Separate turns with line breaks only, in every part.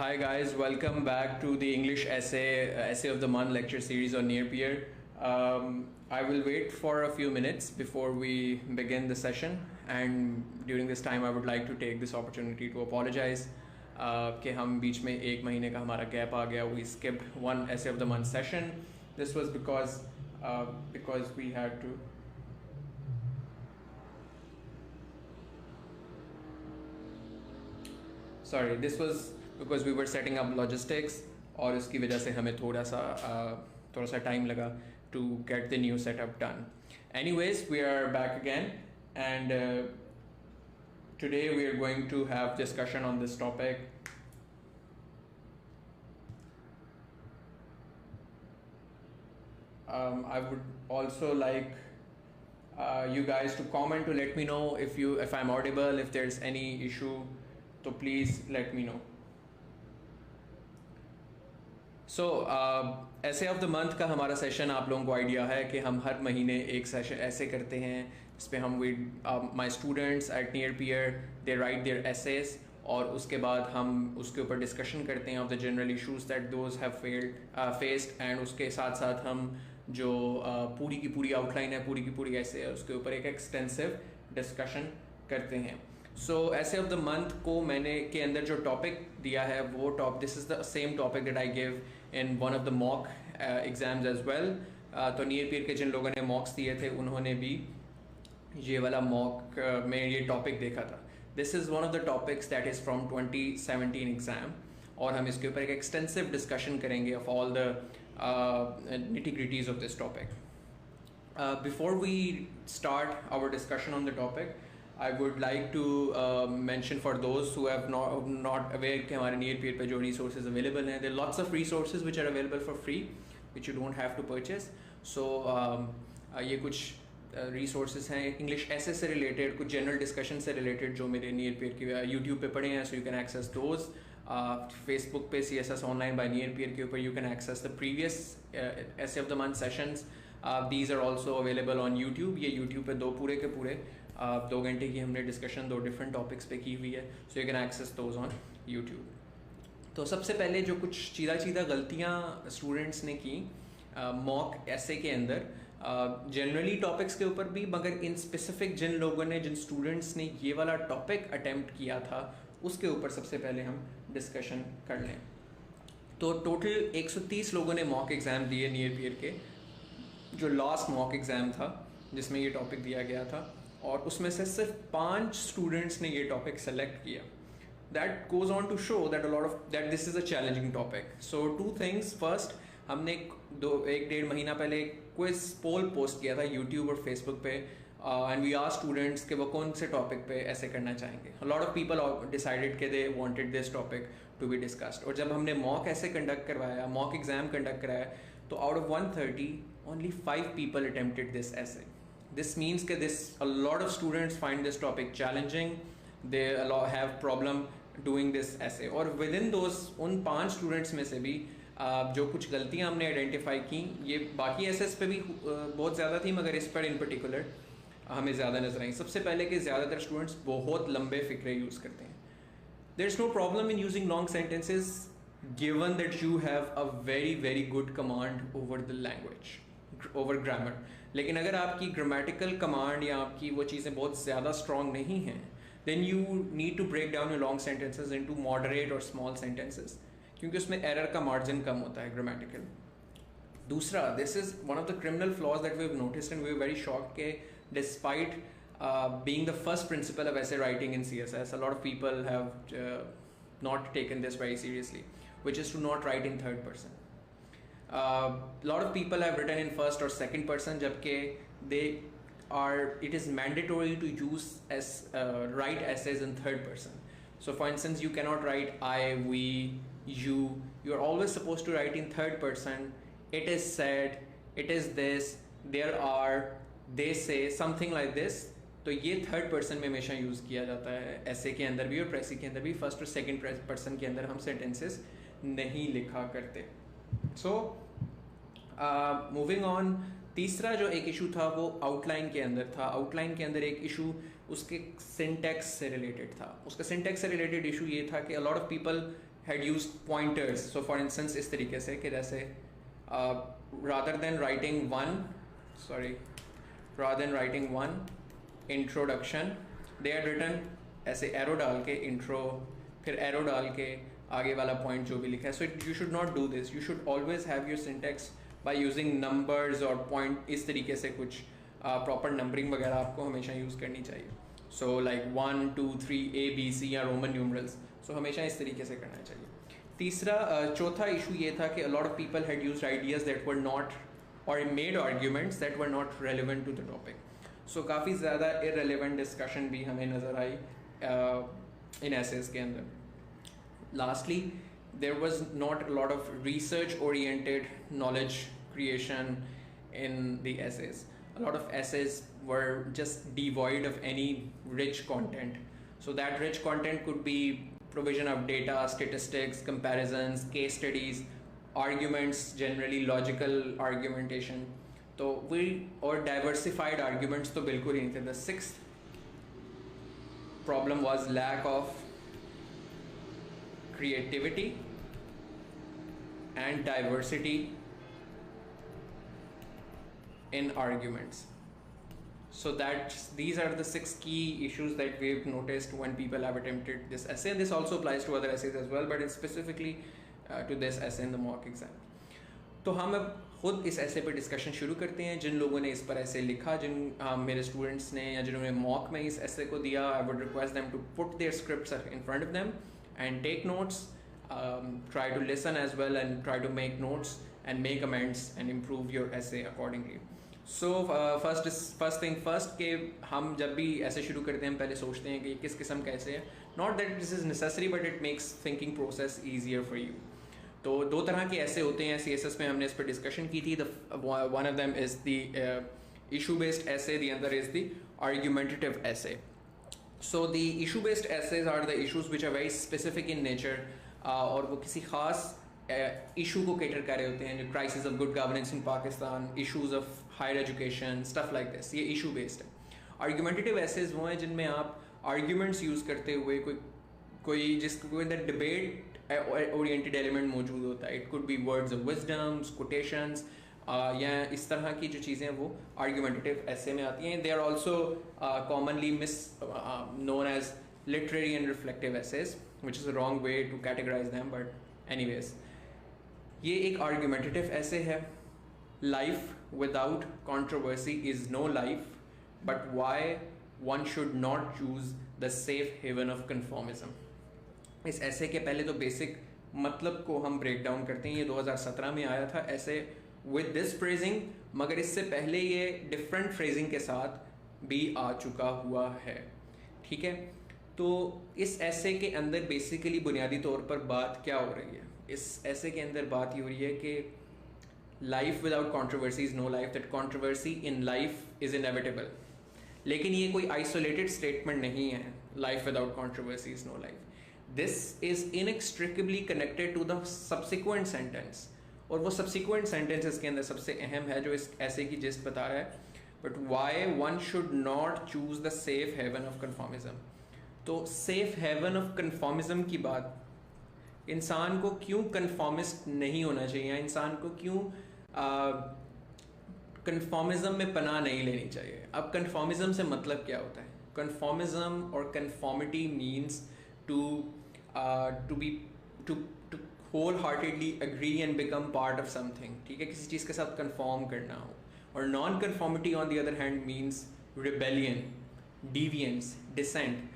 Hi guys, welcome back to the English essay of the month lecture series on near peer. I will wait for a few minutes before we begin the session, and during this time I would like to take this opportunity to apologize कि हम बीच में एक महीने का हमारा gap आ गया. We skipped one essay of the month session. This was because we had to. Sorry, this was because we were setting up logistics और उसकी वजह से हमें थोड़ा सा टाइम लगा to get the new setup done. Anyways, we are back again, and today we are going to have discussion on this topic. I would also like you guys to comment to let me know if I'm audible, if there's any issue, so please let me know. सो ऐसे of the month का हमारा session आप लोगों को idea है कि हम हर महीने एक सेशन ऐसे करते हैं जिस पे हम my students at near peer they write their essays, और उसके बाद हम उसके ऊपर डिस्कशन करते हैं of the general issues that those have faced, and उसके साथ साथ हम जो पूरी की पूरी आउटलाइन है, पूरी की पूरी ऐसे है, उसके ऊपर एक एक्सटेंसिव डिस्कशन करते हैं. सो ऐसे ऑफ द मंथ को मैंने के अंदर जो टॉपिक दिया है वो this is the same topic that I give in one of the mock exams as well. तो नियर पीर के जिन लोगों ने मॉक्स दिए थे उन्होंने भी ये वाला मॉक में ये टॉपिक देखा था. This is one of the topics that is from 2017 exam, और हम इसके ऊपर एक एक्सटेंसिव डिस्कशन करेंगे of all the nitty-gritties of this topic. Before we start our discussion on the topic, I would like to mention for those who have not aware कि हमारे near peer पे जो resources available हैं, there are lots of resources which are available for free which you don't have to purchase. So ये कुछ resources हैं English essay से related, कुछ general discussion से related जो मेरे near peer की YouTube पे पड़े हैं, so you can access those. Facebook पे CSS online by near peer के ऊपर you can access the previous essay of the month sessions. These are also available on YouTube. ये YouTube पे पूरे के पूरे 2 घंटे की हमने डिस्कशन 2 डिफरेंट टॉपिक्स पे की हुई है, so you can access those on YouTube. तो सबसे पहले जो कुछ सीधा गलतियाँ स्टूडेंट्स ने की मॉक ऐसे के अंदर, जनरली टॉपिक्स के ऊपर भी, मगर इन स्पेसिफिक जिन स्टूडेंट्स ने ये वाला टॉपिक अटेम्प्ट किया था उसके ऊपर सबसे पहले हम डिस्कशन कर लें. तो टोटल 130 लोगों ने मॉक एग्ज़ाम दिए नियर पियर के, जो लास्ट मॉक एग्ज़ाम था जिसमें ये टॉपिक दिया गया था, और उसमें से सिर्फ 5 स्टूडेंट्स ने ये टॉपिक सेलेक्ट किया. That goes on to show that this is a challenging topic. So 2 things. First, हमने एक डेढ़ महीना पहले क्विज पोल पोस्ट किया था यूट्यूब और फेसबुक पे, एंड वी आस्क्ड स्टूडेंट्स कि वो कौन से टॉपिक पे ऐसे करना चाहेंगे. A lot of people decided कि they wanted this topic to be discussed. और जब हमने मॉक ऐसे कंडक्ट करवाया, मॉक एग्जाम कंडक्ट कराया, तो out of 130 only 5 people attempted this ऐसे. This means that a lot of students find this topic challenging. They have problem doing this essay. और within those उन 5 स्टूडेंट्स में से भी जो कुछ गलतियाँ हमने आइडेंटिफाई की, ये बाकी एसेस पे भी बहुत ज़्यादा थी, मगर इस पर इन पर्टिकुलर हमें ज़्यादा नजर आई. सबसे पहले कि ज़्यादातर स्टूडेंट्स बहुत लंबे फिक्रे यूज़ करते हैं. There is no problem in using long sentences given that you have a very good command over the language, over grammar. लेकिन अगर आपकी ग्रामेटिकल कमांड या आपकी वो चीज़ें बहुत ज़्यादा स्ट्रॉन्ग नहीं हैं, then you need to break down your long sentences into moderate और स्मॉल सेंटेंसेस, क्योंकि उसमें एरर का मार्जिन कम होता है ग्रामेटिकल. दूसरा, this is one of the criminal flaws that we have noticed and we are very shocked के despite being the first principle of essay writing in CSS, a lot of people have not taken this very seriously, which is to not write in third person. Lot of people have written in first or second person, जबकि it is mandatory to use write essays in third person. So for instance, you cannot write I, we, you. You are always supposed to write in third person. It is said, it is this, there are, they say, something like this. तो ये third person में हमेशा use किया जाता है ऐसे के अंदर भी और प्रेसी के अंदर भी. फर्स्ट और सेकंड पर्सन के अंदर हम सेंटेंसेस नहीं लिखा करते. सो मूविंग ऑन, तीसरा जो एक इशू था वो आउटलाइन के अंदर था. आउटलाइन के अंदर एक इशू उसके सिंटैक्स से रिलेटेड था. उसका सिंटैक्स से रिलेटेड इशू ये था कि a lot of people had used pointers. So for instance इस तरीके से कि जैसे rather than writing one introduction, they had written ऐसे एरो डाल के इंट्रो, फिर एरो डाल के आगे वाला पॉइंट जो भी लिखा है. So you should not do this. You should always have your syntax by using numbers और पॉइंट. इस तरीके से कुछ प्रॉपर नंबरिंग वगैरह आपको हमेशा यूज़ करनी चाहिए. सो लाइक 1 2 3 ABC या रोमन न्यूमरल्स. सो हमेशा इस तरीके से करना चाहिए. चौथा इशू ये था कि a lot of people had used ideas that were not और made arguments that were not relevant to the topic. So काफ़ी ज़्यादा इररेलेवेंट डिस्कशन भी हमें नज़र आई इन एसेस के अंदर. Lastly, there was not a lot of research oriented knowledge creation in the essays. A lot of essays were just devoid of any rich content. So that rich content could be provision of data, statistics, comparisons, case studies, arguments, generally logical argumentation. So or diversified arguments तो बिल्कुल ही नहीं थे. The sixth problem was lack of creativity and diversity in arguments. So these are the 6 key issues that we've noticed when people have attempted this essay. And this also applies to other essays as well, but it's specifically to this essay in the mock exam. तो हम अब खुद इस ऐसे पे discussion शुरू करते हैं. जिन लोगों ने इस पर ऐसे लिखा, जिन मेरे स्टूडेंट्स ने या जिन्होंने मॉक में इस ऐसे को दिया, I would request them to put their scripts in front of them and take notes, try to listen as well and try to make notes and make amends and improve your essay accordingly. So first thing first कि हम जब भी ऐसे शुरू करते हैं पहले सोचते हैं कि किस किस्म का ऐसे है. Not that this is necessary but it makes thinking process easier for you. तो 2 तरह के ऐसे होते हैं CSS में, हमने इस पर डिस्कशन की थी. One of them is the issue based essay, the other is the argumentative essay. So the issue based essays are the issues which are very specific in nature और वो किसी खास इशू को कैटर कर रहे होते हैं. जो crisis of good governance in Pakistan, issues of higher education, stuff like this, ये इशू बेस्ड है. आर्ग्यूमेंटेटिव एसेज वो हैं जिनमें आप आर्ग्यूमेंट्स यूज़ करते हुए कोई जिसको अंदर डिबेट ओरिएंटेड एलिमेंट मौजूद होता है. It could be words of wisdom's, quotations या इस तरह की जो चीज़ें हैं वो आर्ग्यूमेंटेटिव ऐसे में आती हैं. They are also commonly known as literary and reflective essays, which is a wrong way to categorize them, but anyways, ये एक argumentative essay है. Life without controversy is no life, but why one should not choose the safe haven of conformism. इस ऐसे के पहले तो basic मतलब को हम ब्रेक डाउन करते हैं. ये 2017 में आया था ऐसे विद दिस फ्रेजिंग, मगर इससे पहले ये डिफरेंट फ्रेजिंग के साथ भी आ चुका हुआ है. ठीक है, तो इस ऐसे के अंदर बेसिकली बुनियादी तौर पर बात क्या हो रही है? इस ऐसे के अंदर बात ये हो रही है कि life without controversy is no life, that controversy in life is inevitable. लेकिन ये कोई आइसोलेटेड स्टेटमेंट नहीं है, life without controversy is no life. This is inextricably connected to the subsequent sentence, और वो सब्सिक्वेंट सेंटेंस इसके अंदर सबसे अहम है जो इस ऐसे की जिस्ट बता रहा है. But why one should not choose the safe haven of conformism. तो सेफ हेवन ऑफ कन्फॉर्मिज्म की बात, इंसान को क्यों कन्फॉर्मिस्ट नहीं होना चाहिए, इंसान को क्यों कन्फॉर्मिज्म में पनाह नहीं लेनी चाहिए. अब कन्फॉर्मिज्म से मतलब क्या होता है? कन्फॉर्मिज्म और conformity means to wholeheartedly agree and become part of something. ठीक है, किसी चीज़ के साथ कन्फॉर्म करना हो. और non conformity on the other hand means rebellion, deviance, dissent.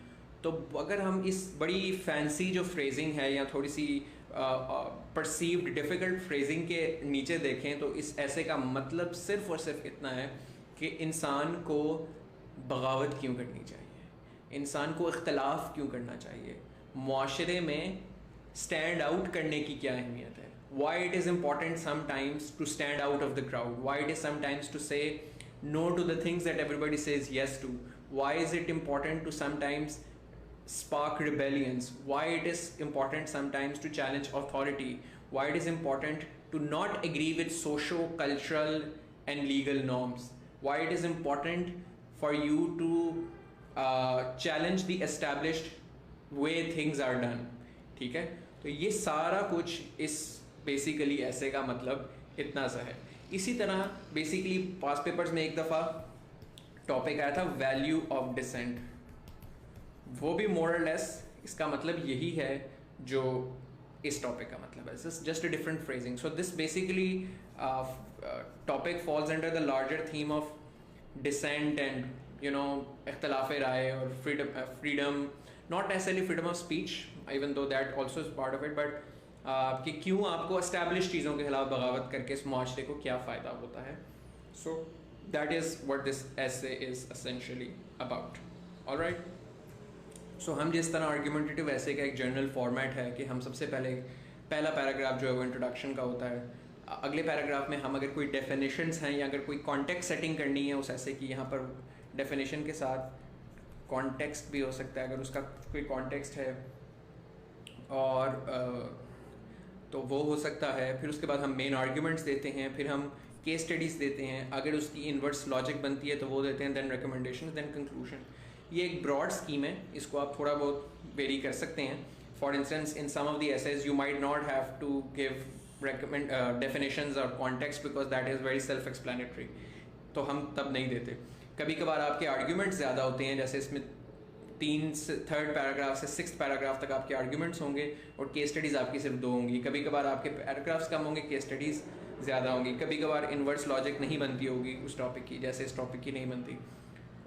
तो अगर हम इस बड़ी फैंसी जो फ्रेजिंग है या थोड़ी सी परसीव्ड डिफ़िकल्ट फ्रेजिंग के नीचे देखें तो इस ऐसे का मतलब सिर्फ़ और सिर्फ इतना है कि इंसान को बगावत क्यों करनी चाहिए, इंसान को इख्तलाफ क्यों करना चाहिए, मुआशरे में स्टैंड आउट करने की क्या अहमियत है. Why it is important sometimes to stand out of the crowd, why it is sometimes to say no to the things that everybody says yes to, why is it important to sometimes spark rebellions, why it is important sometimes to challenge authority, why it is important to not agree with socio-cultural and legal norms, why it is important for you to challenge the established way things are done. ठीक है, तो तो ये सारा कुछ इस basically ऐसे का मतलब इतना सा है। इसी तरह बेसिकली पास पेपर्स में एक दफ़ा टॉपिक आया था वैल्यू ऑफ डिसेंट, वो भी मोर और लेस इसका मतलब यही है जो इस टॉपिक का मतलब है, just a different phrasing. So this basically topic falls under the larger theme of dissent and इख्तलाफ राय और freedom, not necessarily freedom of speech even though that also is part of it, but कि क्यों आपको establish चीज़ों के खिलाफ बगावत करके इस माशरे को क्या फ़ायदा होता है। So that is what this essay is essentially about. Alright, so हम जिस तरह आर्ग्यूमेंटेटिव ऐसे का एक जनरल फॉर्मेट है कि हम सबसे पहला पैराग्राफ जो है वो इंट्रोडक्शन का होता है, अगले पैराग्राफ में हम अगर कोई डेफिनेशंस हैं या अगर कोई कॉन्टेक्स्ट सेटिंग करनी है उस ऐसे की, यहाँ पर डेफिनेशन के साथ कॉन्टेक्स्ट भी हो सकता है अगर उसका कोई कॉन्टेक्स्ट है, और तो वो हो सकता है। फिर उसके बाद हम मेन आर्ग्यूमेंट्स देते हैं, फिर हम केस स्टडीज़ देते हैं, अगर उसकी इन्वर्स लॉजिक बनती है तो वो देते हैं, देन रिकमेंडेशन, देन कंक्लूजन। ये एक ब्रॉड स्कीम है, इसको आप थोड़ा बहुत वेरी कर सकते हैं। For instance in some of the essays you might not have to give recommend definitions or context because that is very self explanatory, तो हम तब नहीं देते। कभी कभार आपके आर्ग्यूमेंट्स ज़्यादा होते हैं, जैसे इसमें 3rd पैराग्राफ से 6th पैराग्राफ तक आपके आर्ग्यूमेंट्स होंगे और केस स्टडीज़ आपकी सिर्फ 2 होंगी। कभी कभार आपके पैराग्राफ्स कम होंगे, केस स्टडीज़ ज़्यादा होंगी। कभी कभार इन्वर्स लॉजिक नहीं बनती होगी उस टॉपिक की, जैसे इस टॉपिक की नहीं बनती।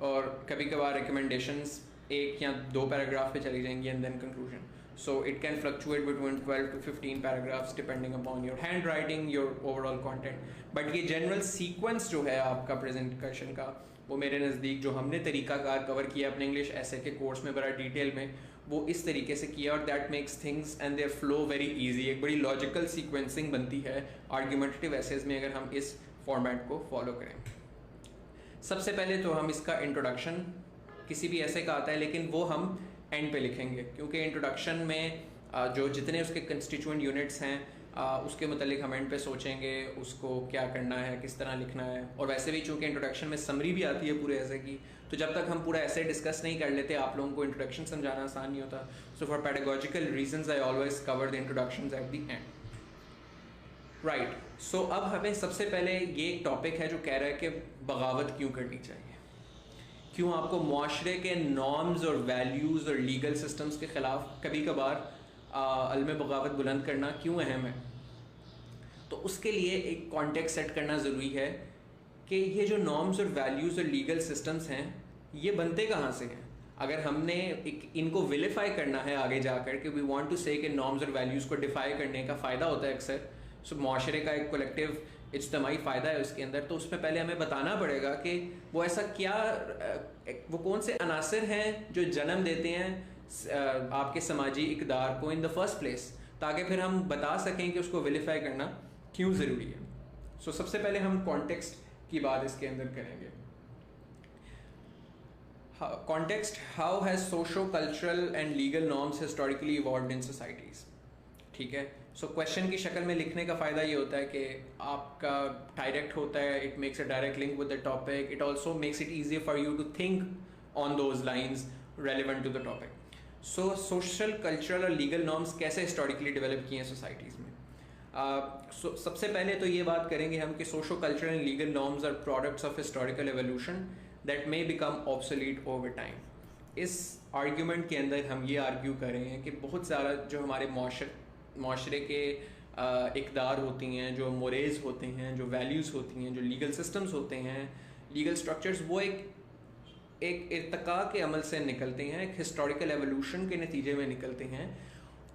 और कभी कभार रिकमेंडेशंस 1 या 2 पैराग्राफ पे चली जाएंगी and then conclusion. So it can fluctuate between 12 to 15 paragraphs depending upon your handwriting, your overall content. But ये general sequence जो है आपका presentation का, वो मेरे नज़दीक जो हमने तरीक़ाकार कवर किया अपने इंग्लिश ऐसे के कोर्स में बड़ा डिटेल में, वो इस तरीके से किया, और that makes things and their flow very easy। एक बड़ी logical sequencing बनती है argumentative essays में अगर हम इस format को follow करें। सबसे पहले तो हम इसका introduction किसी भी ऐसे का आता है, लेकिन वो हम एंड पे लिखेंगे, क्योंकि इंट्रोडक्शन में जो जितने उसके कंस्टिट्यूएंट यूनिट्स हैं उसके मतलब हम एंड पे सोचेंगे उसको क्या करना है, किस तरह लिखना है। और वैसे भी चूँकि इंट्रोडक्शन में समरी भी आती है पूरे ऐसे की, तो जब तक हम पूरा ऐसे डिस्कस नहीं कर लेते आप लोगों को इंट्रोडक्शन समझाना आसान नहीं होता। So for pedagogical reasons I always cover the introductions at the end. Right, so अब हमें सबसे पहले ये एक टॉपिक है जो कह रहा है कि बगावत क्यों करनी चाहिए, क्यों आपको माशरे के नॉर्म्स और वैल्यूज़ और लीगल सिस्टम्स के ख़िलाफ़ कभी कभार अलम बगावत बुलंद करना क्यों अहम है। तो उसके लिए एक कॉन्टेक्स्ट सेट करना ज़रूरी है कि ये जो नॉर्म्स और वैल्यूज़ और लीगल सिस्टम्स हैं ये बनते कहाँ से हैं। अगर हमने इनको विलिफाई करना है आगे जाकर कि वी वांट टू से कि नॉर्म्स और वैल्यूज़ को डिफाई करने का फ़ायदा होता है अक्सर, सो माशरे का एक कलेक्टिव इज्तमाही फ़ायदा है उसके अंदर, तो उसमें पहले हमें बताना पड़ेगा कि वो ऐसा क्या, वो कौन से अनासर हैं जो जन्म देते हैं आपके समाजी इक़दार को इन द फर्स्ट प्लेस, ताकि फिर हम बता सकें कि उसको विलिफाई करना क्यों ज़रूरी है। सो सबसे पहले हम कॉन्टेक्स्ट की बात इसके अंदर करेंगे। Context, how has socio cultural and legal norms historically evolved in societies. ठीक है, सो क्वेश्चन की शक्ल में लिखने का फ़ायदा ये होता है कि आपका डायरेक्ट होता है, it makes a direct link with the topic, it also makes it easier for you to think on those lines relevant to the topic. So social cultural और लीगल नॉर्म्स कैसे हिस्टोरिकली डेवलप किए हैं societies में। सबसे पहले तो ये बात करेंगे हम कि socio cultural and legal norms are products of historical evolution that may become obsolete over time. इस आर्ग्यूमेंट के अंदर हम ये आर्ग्यू कर रहे हैं कि बहुत सारा जो हमारे माशरे के इक़दार होती हैं, जो मोरेज़ होते हैं, जो वैल्यूज़ होती हैं, जो लीगल सिस्टम्स होते हैं, लीगल स्ट्रक्चर्स, वो एक इर्तिका के अमल से निकलते हैं, एक हिस्टोरिकल एवोल्यूशन के नतीजे में निकलते हैं।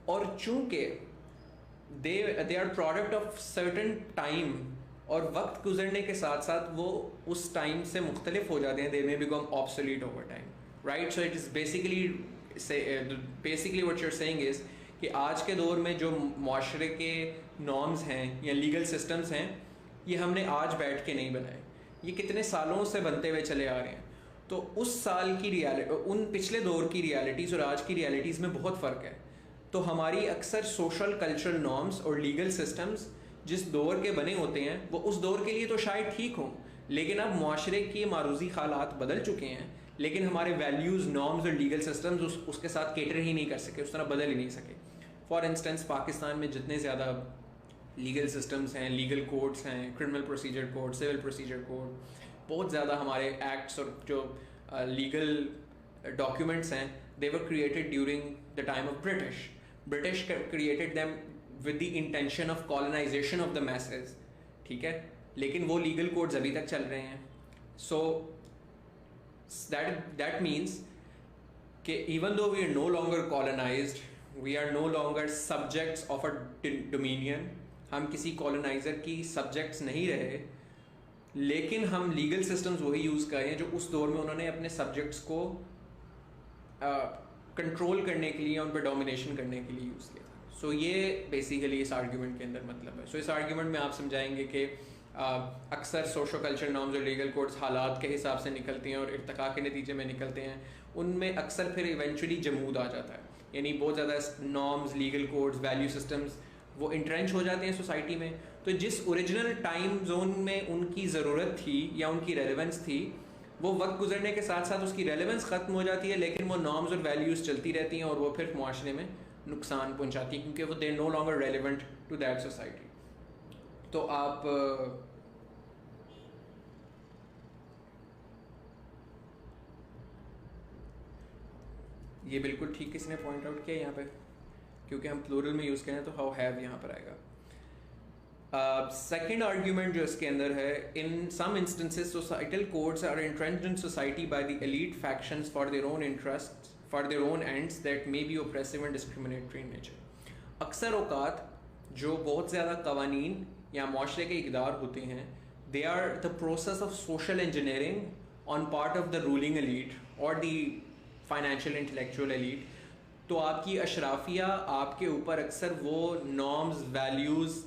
और चूँकि they are product of certain time, और वक्त गुजरने के साथ साथ वो उस टाइम से मुख्तलिफ हो जाते हैं, they may become obsolete over time. Right, so it is basically what you are saying is कि आज के दौर में जो माशरे के नॉर्म्स हैं या लीगल सिस्टम्स हैं, ये हमने आज बैठ के नहीं बनाए, ये कितने सालों से बनते हुए चले आ रहे हैं। तो उस साल की रियलिटी, उन पिछले दौर की रियलिटीज़ और आज की रियलिटीज़ में बहुत फ़र्क है। तो हमारी अक्सर सोशल कल्चरल नॉर्म्स और लीगल सिस्टम्स जिस दौर के बने होते हैं वो उस दौर के लिए तो शायद ठीक हों, लेकिन अब माशरे के मारूजी हालात बदल चुके हैं, लेकिन हमारे वैल्यूज़, नॉर्म्स और लीगल सिस्टम्स उसके साथ कैटर ही नहीं कर सके, उस तरह बदल ही नहीं सके। फॉर इंस्टेंस पाकिस्तान में जितने ज़्यादा लीगल सिस्टम्स हैं, लीगल कोड्स हैं, criminal procedure code, civil procedure code, बहुत ज़्यादा हमारे एक्ट्स और जो लीगल डॉक्यूमेंट्स हैं, they were created during the time of British created them with the intention of colonisation of the message, ठीक है, लेकिन वो लीगल कोड्स अभी तक चल रहे हैं. सो दैट मीन्स कि even though we are no longer colonised, we are no longer subjects of a dominion, हम किसी कॉलोनाइजर की सब्जेक्ट्स नहीं रहे, लेकिन हम लीगल सिस्टम्स वही यूज़ कर रहे हैं जो उस दौर में उन्होंने अपने सब्जेक्ट्स को कंट्रोल करने के लिए, उन पर डोमिनेशन करने के लिए यूज़ किया था. सो ये बेसिकली इस आर्ग्यूमेंट के अंदर मतलब है. सो इस आर्ग्यूमेंट में आप समझाएंगे कि अक्सर सोशो कल्चर नॉर्म्स और लीगल कोड्स हालात के हिसाब से निकलती हैं और इर्तिका के नतीजे में निकलते हैं. उनमें अक्सर फिर इवेंचुअली जमूद आ जाता है, यानी बहुत ज़्यादा norms, legal codes, value systems वो इंट्रेंच हो जाते हैं सोसाइटी में. तो जिस ओरिजिनल टाइम जोन में उनकी ज़रूरत थी या उनकी रेलेवेंस थी, वो वक्त गुजरने के साथ साथ उसकी रेलेवेंस ख़त्म हो जाती है, लेकिन वो नॉर्म्स और वैल्यूज़ चलती रहती हैं और वो फिर मुआशरे में नुकसान पहुंचाती हैं क्योंकि वो they no longer relevant to that society. तो आप ये बिल्कुल ठीक किसी ने पॉइंट आउट किया यहाँ पे, क्योंकि हम प्लूरल में यूज़ करें तो हाउ हैव यहाँ पर आएगा. सेकेंड आर्ग्यूमेंट जो इसके अंदर है, in some instances societal codes are entrenched in society by the elite factions for their own interest, for their own ends that may be oppressive and discriminatory in nature. अक्सर औकात जो बहुत ज़्यादा कवानीन या माशरे के इक़दार होते हैं, they are the process of social engineering on part of the ruling elite और द फाइनेंशियल इंटेलेक्चुअल एलीट. तो आपकी अशराफिया आपके ऊपर अक्सर वो नॉर्म्स, वैल्यूज़,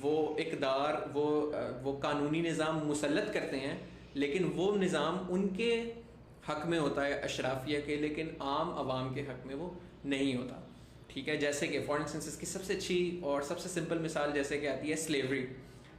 वो इक़दार, वो कानूनी निज़ाम मुसल्लत करते हैं, लेकिन वो निज़ाम उनके हक़ में होता है अशराफिया के, लेकिन आम आवाम के हक़ में वो नहीं होता. ठीक है, जैसे कि फॉर इंस्टेंस इसकी सबसे अच्छी और सबसे सिंपल मिसाल जैसे कि आती है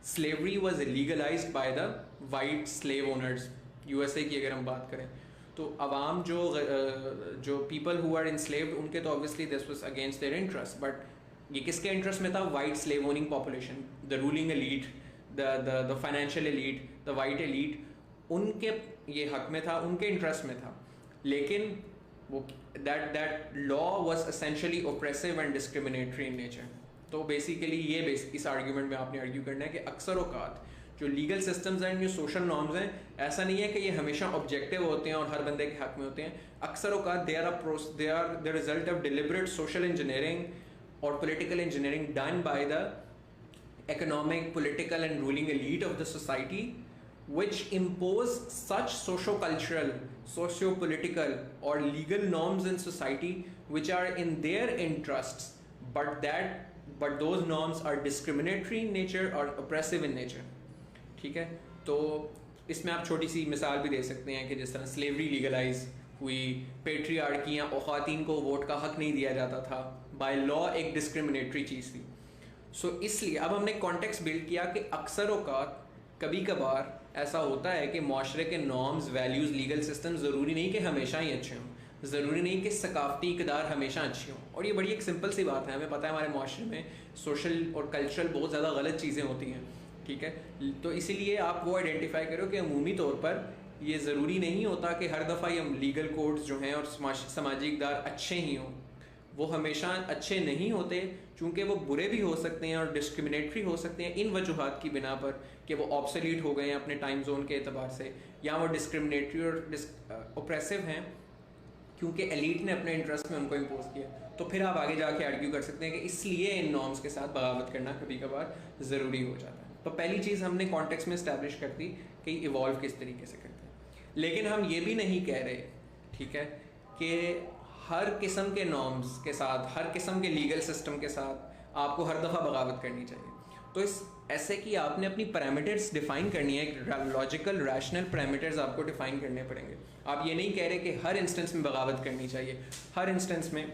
slavery was legalised by the white slave owners. USA की अगर हम बात करें तो अवाम जो पीपल हु आर इनस्लेव्ड, उनके तो obviously this was against their interest, but ये किसके इंटरेस्ट में था? White slave owning population, the ruling elite, the financial elite, the white elite, उनके ये हक में था, उनके इंटरेस्ट में था. लेकिन वो that law was essentially oppressive and discriminatory in nature. तो बेसिकली ये इस आर्ग्यूमेंट में आपने आर्ग्यू करना है कि अक्सर औकात जो लीगल सिस्टम्स हैं, जो सोशल नॉर्म्स हैं, ऐसा नहीं है कि ये हमेशा ऑब्जेक्टिव होते हैं और हर बंदे के हक में होते हैं. अक्सर औकात they are the result of deliberate social engineering और political engineering done by the economic, political and ruling elite of the society, which impose such socio-cultural, socio-political or legal norms in society which are in their interests, but those norms are discriminatory in nature or oppressive in nature. ठीक है, तो इसमें आप छोटी सी मिसाल भी दे सकते हैं कि जिस तरह स्लेवरी लीगलाइज हुई, पेट्रियार्की या ख़वातीन को वोट का हक नहीं दिया जाता था, बाय लॉ एक डिस्क्रिमिनेटरी चीज़ थी. सो इसलिए अब हमने कॉन्टेक्स्ट बिल्ड किया कि अक्सर औकात कभी कभार ऐसा होता है कि माशरे के नॉर्म्स, वैल्यूज़, लीगल सिस्टम ज़रूरी नहीं कि हमेशा ही अच्छे हों, ज़रूरी नहीं कि सकाफ़ती इक़दार हमेशा अच्छी हों. और ये बड़ी एक सिंपल सी बात है, हमें पता है हमारे माशरे में सोशल और कल्चरल बहुत ज़्यादा गलत चीज़ें होती हैं. ठीक है, तो इसीलिए आप वो आइडेंटिफाई करो कि अमूमी तौर पर ये ज़रूरी नहीं होता कि हर दफ़ा ये लीगल कोड्स जो हैं और समाजी इक़दार अच्छे ही हों. वो हमेशा अच्छे नहीं होते, चूँकि वो बुरे भी हो सकते हैं और डिस्क्रिमिनेटरी हो सकते हैं इन वजूहात की बिना पर कि वो ऑब्सोलीट हो गए हैं अपने टाइम जोन के एतबार से, या वो डिस्क्रिमिनेटरी और ओप्रेसिव हैं क्योंकि एलीट ने अपने इंटरेस्ट में उनको इम्पोज किया. तो फिर आप आगे जाके आर्ग्यू कर सकते हैं कि इसलिए इन नॉर्म्स के साथ बगावत करना कभी कभार ज़रूरी हो जाता है. तो पहली चीज़ हमने कॉन्टेक्स्ट में इस्टेब्लिश कर दी कि इवॉल्व किस तरीके से करते हैं. लेकिन हम ये भी नहीं कह रहे, ठीक है, कि हर किस्म के नॉर्म्स के साथ, हर किस्म के लीगल सिस्टम के साथ आपको हर दफ़ा बगावत करनी चाहिए. तो इस ऐसे कि आपने अपनी पैरामीटर्स डिफ़ाइन करनी है, एक लॉजिकल रैशनल पैरामीटर्स आपको डिफ़ाइन करने पड़ेंगे. आप ये नहीं कह रहे कि हर इंस्टेंस में बगावत करनी चाहिए, हर इंस्टेंस में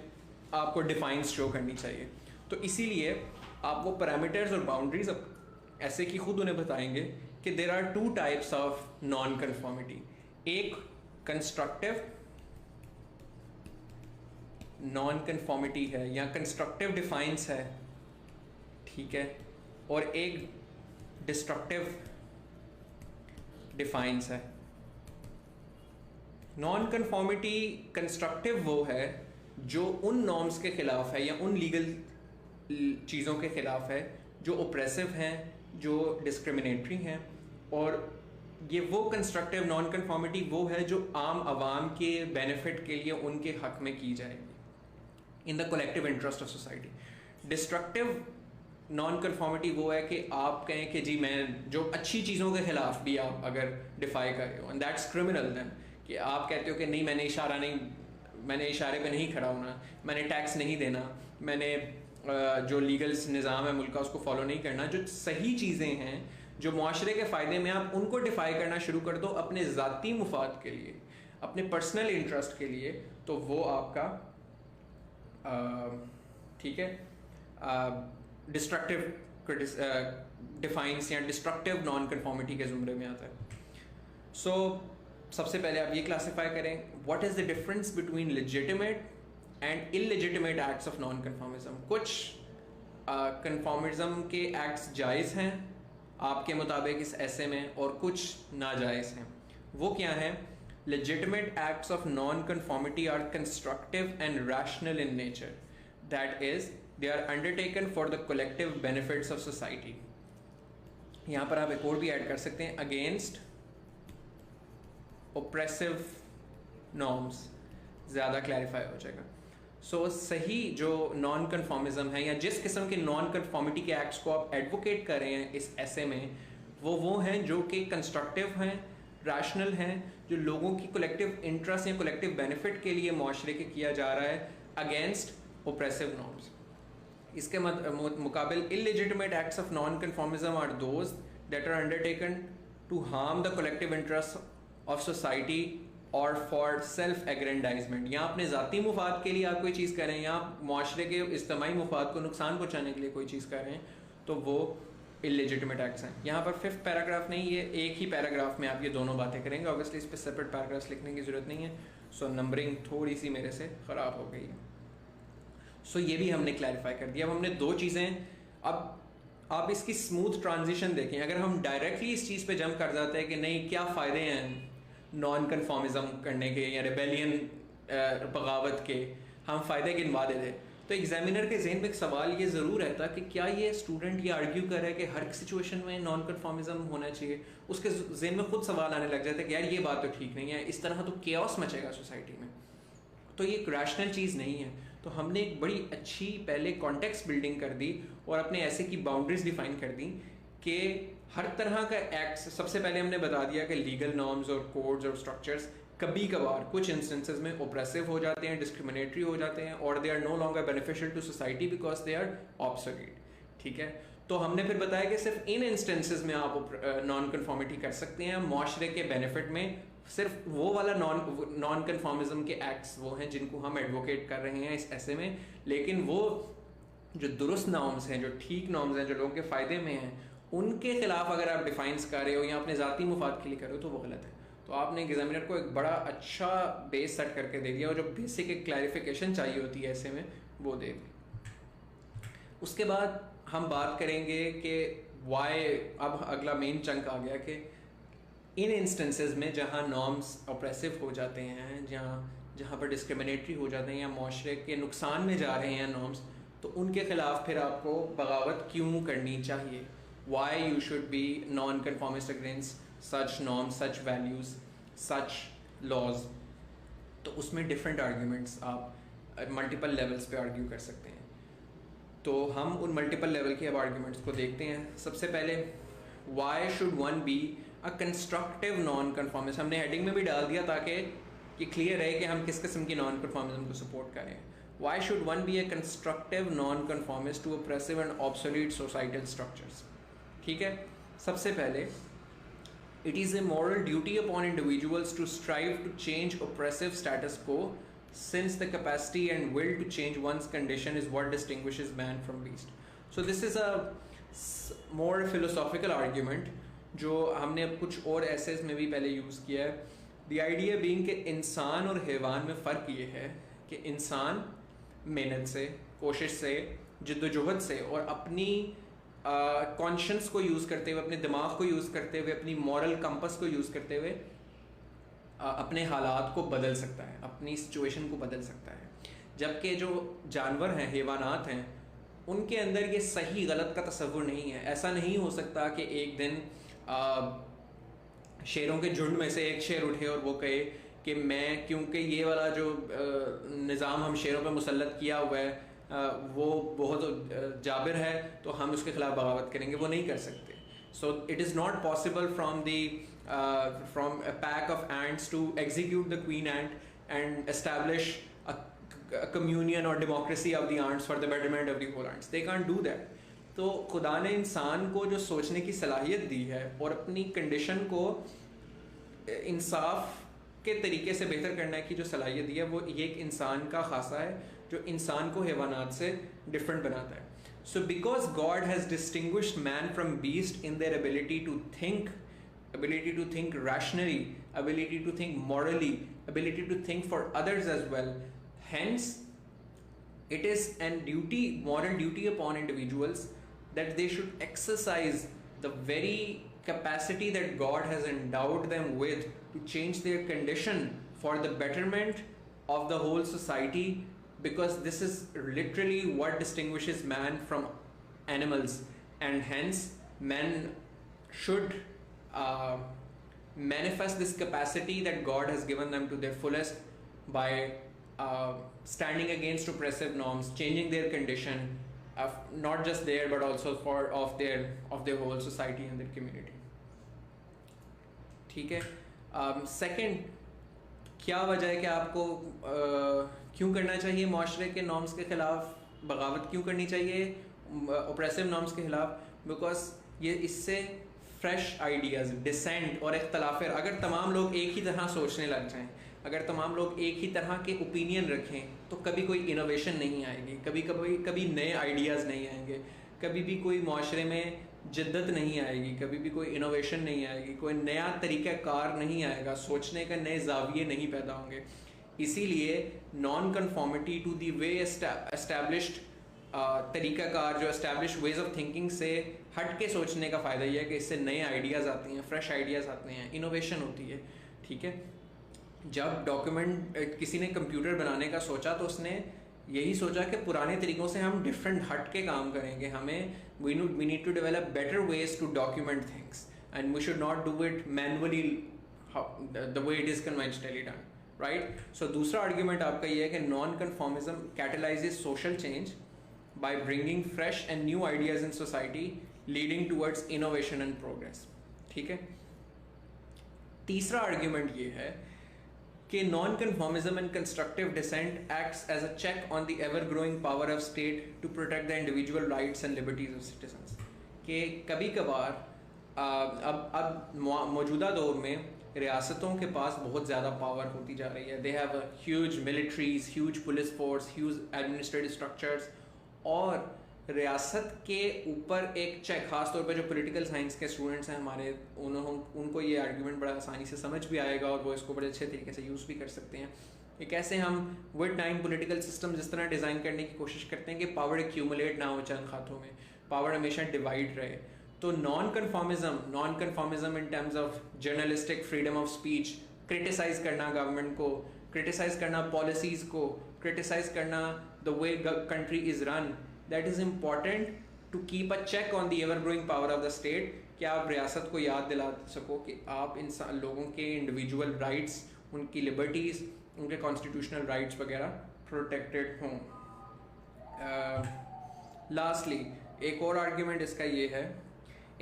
आपको डिफ़ाइंस शो करनी चाहिए. तो इसीलिए आप वो पैरामीटर्स और बाउंड्रीज ऐसे कि खुद उन्हें बताएंगे कि there are two types of non conformity. एक कंस्ट्रक्टिव नॉन कन्फॉर्मिटी है या कंस्ट्रक्टिव डिफाइंस है, ठीक है, और एक डिस्ट्रक्टिव डिफाइंस है। नॉन कन्फॉर्मिटी कंस्ट्रक्टिव वो है जो उन नॉर्म्स के खिलाफ है या उन लीगल चीज़ों के खिलाफ है जो ओप्रेसिव हैं, जो डिस्क्रिमिनेटरी हैं, और ये वो कंस्ट्रक्टिव नॉन कन्फॉर्मिटी वो है जो आम आवाम के बेनिफिट के लिए उनके हक में की जाएगी in the collective interest of society. Destructive non conformity वो है कि आप कहें कि जी मैं जो अच्छी चीज़ों के खिलाफ भी आप अगर डिफाई कर रहे हो, एंड दैट्स क्रिमिनल देन, कि आप कहते हो कि नहीं मैंने इशारे पे नहीं खड़ा होना, मैंने टैक्स नहीं देना, मैंने जो लीगल निज़ाम है मुल्क का उसको फॉलो नहीं करना। जो सही चीज़ें हैं जो मुआशरे के फ़ायदे में, आप उनको डिफाई करना शुरू कर दो अपने ज़ाती मुफाद के लिए, अपने पर्सनल इंटरेस्ट के लिए, तो वो आपका ठीक है डिस्ट्रक्टिव डिफाइंस या डिस्ट्रक्टिव नॉन कन्फॉर्मिटी के ज़ुमरे में आता है। सो सबसे पहले आप ये क्लासिफाई करें, what is the difference between legitimate and illegitimate acts of non conformism. कुछ कन्फॉर्मिज्म के एक्ट्स जायज़ हैं आपके मुताबिक इस ऐसे में, और कुछ नाजायज़ हैं। वो क्या हैं? Legitimate acts of non conformity are constructive and rational in nature, that is they are undertaken for the collective benefits of society। यहाँ पर आप एक और भी ऐड कर सकते हैं, against oppressive norms, ज़्यादा क्लैरिफाई हो जाएगा। सो सही जो नॉन कन्फॉर्मिज्म है या जिस किस्म के नॉन कन्फॉर्मिटी के एक्ट्स को आप एडवोकेट कर रहे हैं इस ऐसे में, वो हैं जो कि कंस्ट्रक्टिव हैं, रैशनल हैं, जो लोगों की कलेक्टिव इंटरेस्ट या कलेक्टिव बेनिफिट के लिए मुआशरे के किया जा रहा है अगेंस्ट ओप्रेसिव नॉर्म्स। इसके मुकाबिल illegitimate acts of non conformism are those that are undertaken to harm the collective interest of society और फॉर सेल्फ एग्रेंडाइजमेंट। या अपने ज़ाती मुफाद के लिए आप कोई चीज़ कर रहे हैं या माशरे के इज्तिमाई मुफाद को नुकसान पहुँचाने के लिए कोई चीज़ कर रहे हैं, तो वो इललेजिटिमेट एक्ट्स हैं। यहाँ पर 5th पैराग्राफ नहीं, ये एक ही पैराग्राफ में आप ये दोनों बातें करेंगे। ऑब्वियसली इस पर सेपरेट पैराग्राफ्स लिखने की ज़रूरत नहीं है। सो नंबरिंग थोड़ी सी मेरे से ख़राब हो गई है। सो ये भी हमने क्लैरिफाई कर दिया। अब हमने दो चीज़ें, अब आप इसकी स्मूथ ट्रांजिशन देखें। अगर हम डायरेक्टली इस चीज़ पे जंप कर जाते हैं कि नहीं क्या फ़ायदे हैं नॉन कन्फॉर्मिज्म करने के या रिबेलियन बगावत के, हम फ़ायदे गिनवा देते, तो एग्जामिनर के जहन में एक सवाल ये ज़रूर रहता कि क्या ये स्टूडेंट ये आर्ग्यू कर रहा है कि हर सिचुएशन में नॉन कन्फॉर्मिज्म होना चाहिए। उसके जहन में खुद सवाल आने लग जाता है कि यार ये बात तो ठीक नहीं है, इस तरह तो केओस मचेगा सोसाइटी में, तो ये एक रैशनल चीज़ नहीं है। तो हमने एक बड़ी अच्छी पहले कॉन्टेक्स्ट बिल्डिंग कर दी और अपने ऐसे की बाउंड्रीज डिफाइन कर दी कि हर तरह का एक्ट, सबसे पहले हमने बता दिया कि लीगल नॉर्म्स और कोड्स और स्ट्रक्चर्स कभी कभार कुछ इंस्टेंसेस में ओप्रेसिव हो जाते हैं, डिस्क्रिमिनेटरी हो जाते हैं, और they are no longer beneficial to society because they are obsolete. ठीक है, तो हमने फिर बताया कि सिर्फ इन इंस्टेंसेस में आप नॉन कन्फॉर्मिटी कर सकते हैं माशरे के बेनिफिट में। सिर्फ वो वाला नॉन कन्फॉर्मिज्म के एक्ट्स वो हैं जिनको हम एडवोकेट कर रहे हैं इस ऐसे में, लेकिन वो जो दुरुस्त नॉर्म्स हैं, जो ठीक नॉर्म्स हैं, जो लोगों के फ़ायदे में हैं, उनके खिलाफ अगर आप डिफाइंस कर रहे हो या अपने ज़ाती मुफाद के लिए कर रहे हो तो वो गलत है। तो आपने एग्जामिनर को एक बड़ा अच्छा बेस सेट करके दे दिया और जो बेसिक एक क्लैरिफिकेशन चाहिए होती है ऐसे में वो दे दी। उसके बाद हम बात करेंगे कि वाई, अब अगला मेन चंक आ गया कि इन इंस्टेंसेस में जहाँ नॉर्म्स ऑप्रेसिव हो जाते हैं, जहाँ पर डिस्क्रिमिनेटरी हो जाते हैं या माशरे के नुकसान में जा रहे हैं नॉर्म्स, तो उनके खिलाफ फिर आपको बगावत क्यों करनी चाहिए। Why you should be non conformist against such norms, such values, such laws. तो उसमें डिफरेंट आर्ग्यूमेंट्स आप मल्टीपल लेवल्स पे आर्ग्यू कर सकते हैं। तो हम उन मल्टीपल लेवल के अब आर्ग्यूमेंट्स को देखते हैं। सबसे पहले Y should one be a constructive non conformist. हमने हेडिंग में भी डाल दिया ताकि ये क्लियर रहे कि हम किस किस्म की नॉन कन्फॉर्मिज्म को सपोर्ट करें। Why should one be a constructive non conformist to oppressive and obsolete societal structures. ठीक है, सबसे पहले it is a moral duty upon individuals to strive to change oppressive status quo, since the capacity and will to change one's condition is what distinguishes man from beast. So this is a more philosophical argument जो हमने कुछ और assess में भी पहले use किया है। The idea being कि इंसान और हैवान में फ़र्क ये है कि इंसान मेहनत से, कोशिश से, जिद्दोजहद से और अपनी कॉन्शियंस को यूज़ करते हुए, अपने दिमाग को यूज़ करते हुए, अपनी मॉरल कंपस को यूज़ करते हुए अपने हालात को बदल सकता है, अपनी सिचुएशन को बदल सकता है। जबकि जो जानवर हैं, हैवानात हैं, उनके अंदर ये सही गलत का तसव्वुर नहीं है। ऐसा नहीं हो सकता कि एक दिन शेरों के झुंड में से एक शेर उठे और वो कहे कि मैं, क्योंकि ये वाला जो निज़ाम हम शेरों पे मुसल्लत किया हुआ है वो बहुत जाबिर है, तो हम उसके खिलाफ बगावत करेंगे। वो नहीं कर सकते। सो it is not possible from a pack of ants to execute the queen ant and establish a communion or democracy of the ants for the betterment of the whole ants. They can't do that. तो खुदा ने इंसान को जो सोचने की सलाहियत दी है और अपनी कंडीशन को इंसाफ के तरीके से बेहतर करने की जो सलाहियत दी है, वो ये एक इंसान का खासा है जो इंसान को हैवानात से डिफरेंट बनाता है। So because God has distinguished man from beast in their ability to think rationally, ability to think morally, ability to think for others as well. Hence, it is a moral duty upon individuals that they should exercise the very capacity that God has endowed them with to change their condition for the betterment of the whole society, because this is literally what distinguishes man from animals, and hence men should manifest this capacity that God has given them to their fullest by standing against oppressive norms, changing their condition, not just there but also of their whole society and their community. ठीक है. Second, क्या वजह है कि आपको क्यों करना चाहिए माशरे के नॉर्म्स के ख़िलाफ़ बगावत क्यों करनी चाहिए ऑप्रेसिव नॉर्म्स के ख़िलाफ़? बिकॉज ये इससे फ्रेश आइडियाज़, डिसेंट और इख्तलाफ, अगर तमाम लोग एक ही तरह सोचने लग जाएं, अगर तमाम लोग एक ही तरह के ओपिनियन रखें, तो कभी कोई इनोवेशन नहीं आएगी, कभी नए आइडियाज़ नहीं आएंगे, कभी भी कोई माशरे में जिद्दत नहीं आएगी, कभी भी कोई इनोवेशन नहीं आएगी, कोई नया तरीक़ाकार नहीं आएगा, सोचने का नए जाविये नहीं पैदा होंगे. इसीलिए non conformity to the way established तरीक़ाकार, जो एस्टैब्लिश वेज ऑफ थिंकिंग से हट के सोचने का फ़ायदा यह है कि इससे नए आइडियाज़ आते हैं, फ्रेश आइडियाज़ आते हैं, इनोवेशन होती है. ठीक है. जब डॉक्यूमेंट किसी ने कंप्यूटर बनाने का सोचा तो उसने यही सोचा कि पुराने तरीक़ों से हम डिफरेंट हट के काम करेंगे, हमें we need to develop better ways to document things and we should not do it manually the way it is conventionally done. Right. So दूसरा आर्ग्यूमेंट आपका ये है कि non conformism catalyses social change by bringing fresh and new ideas in society, leading towards innovation and progress. ठीक है. तीसरा argument ये है कि non-conformism and constructive dissent acts as a check on the ever-growing power of state to protect the individual rights and liberties of citizens. कि कभी कभार अब मौजूदा दौर में रियासतों के पास बहुत ज़्यादा पावर होती जा रही है. They have a huge militaries, huge police force, huge administrative structures, और रियासत के ऊपर एक चेक, ख़ास तौर पर जो पॉलिटिकल साइंस के स्टूडेंट्स हैं हमारे, उनको ये आर्ग्यूमेंट बड़ा आसानी से समझ भी आएगा और वो इसको बड़े अच्छे तरीके से यूज़ भी कर सकते हैं कि कैसे हम विद टाइम पॉलिटिकल सिस्टम जिस तरह डिज़ाइन करने की कोशिश करते हैं कि पावर एक्यूमुलेट ना हो चंद खातों में, पावर हमेशा डिवाइड रहे. तो non conformism in terms of journalistic freedom of speech, criticise करना गवर्नमेंट को, क्रिटिसाइज़ करना पॉलिसीज़ को, क्रिटिसाइज़ करना the way country is run, that is important to keep a check on the ever growing power of the state. कि आप रियासत को याद दिला सको कि आप इंसान लोगों के इंडिविजुअल राइट्स, उनकी लिबर्टीज़, उनके कॉन्स्टिट्यूशनल राइट्स वगैरह प्रोटेक्टेड हों. लास्टली एक और आर्ग्यूमेंट इसका ये है,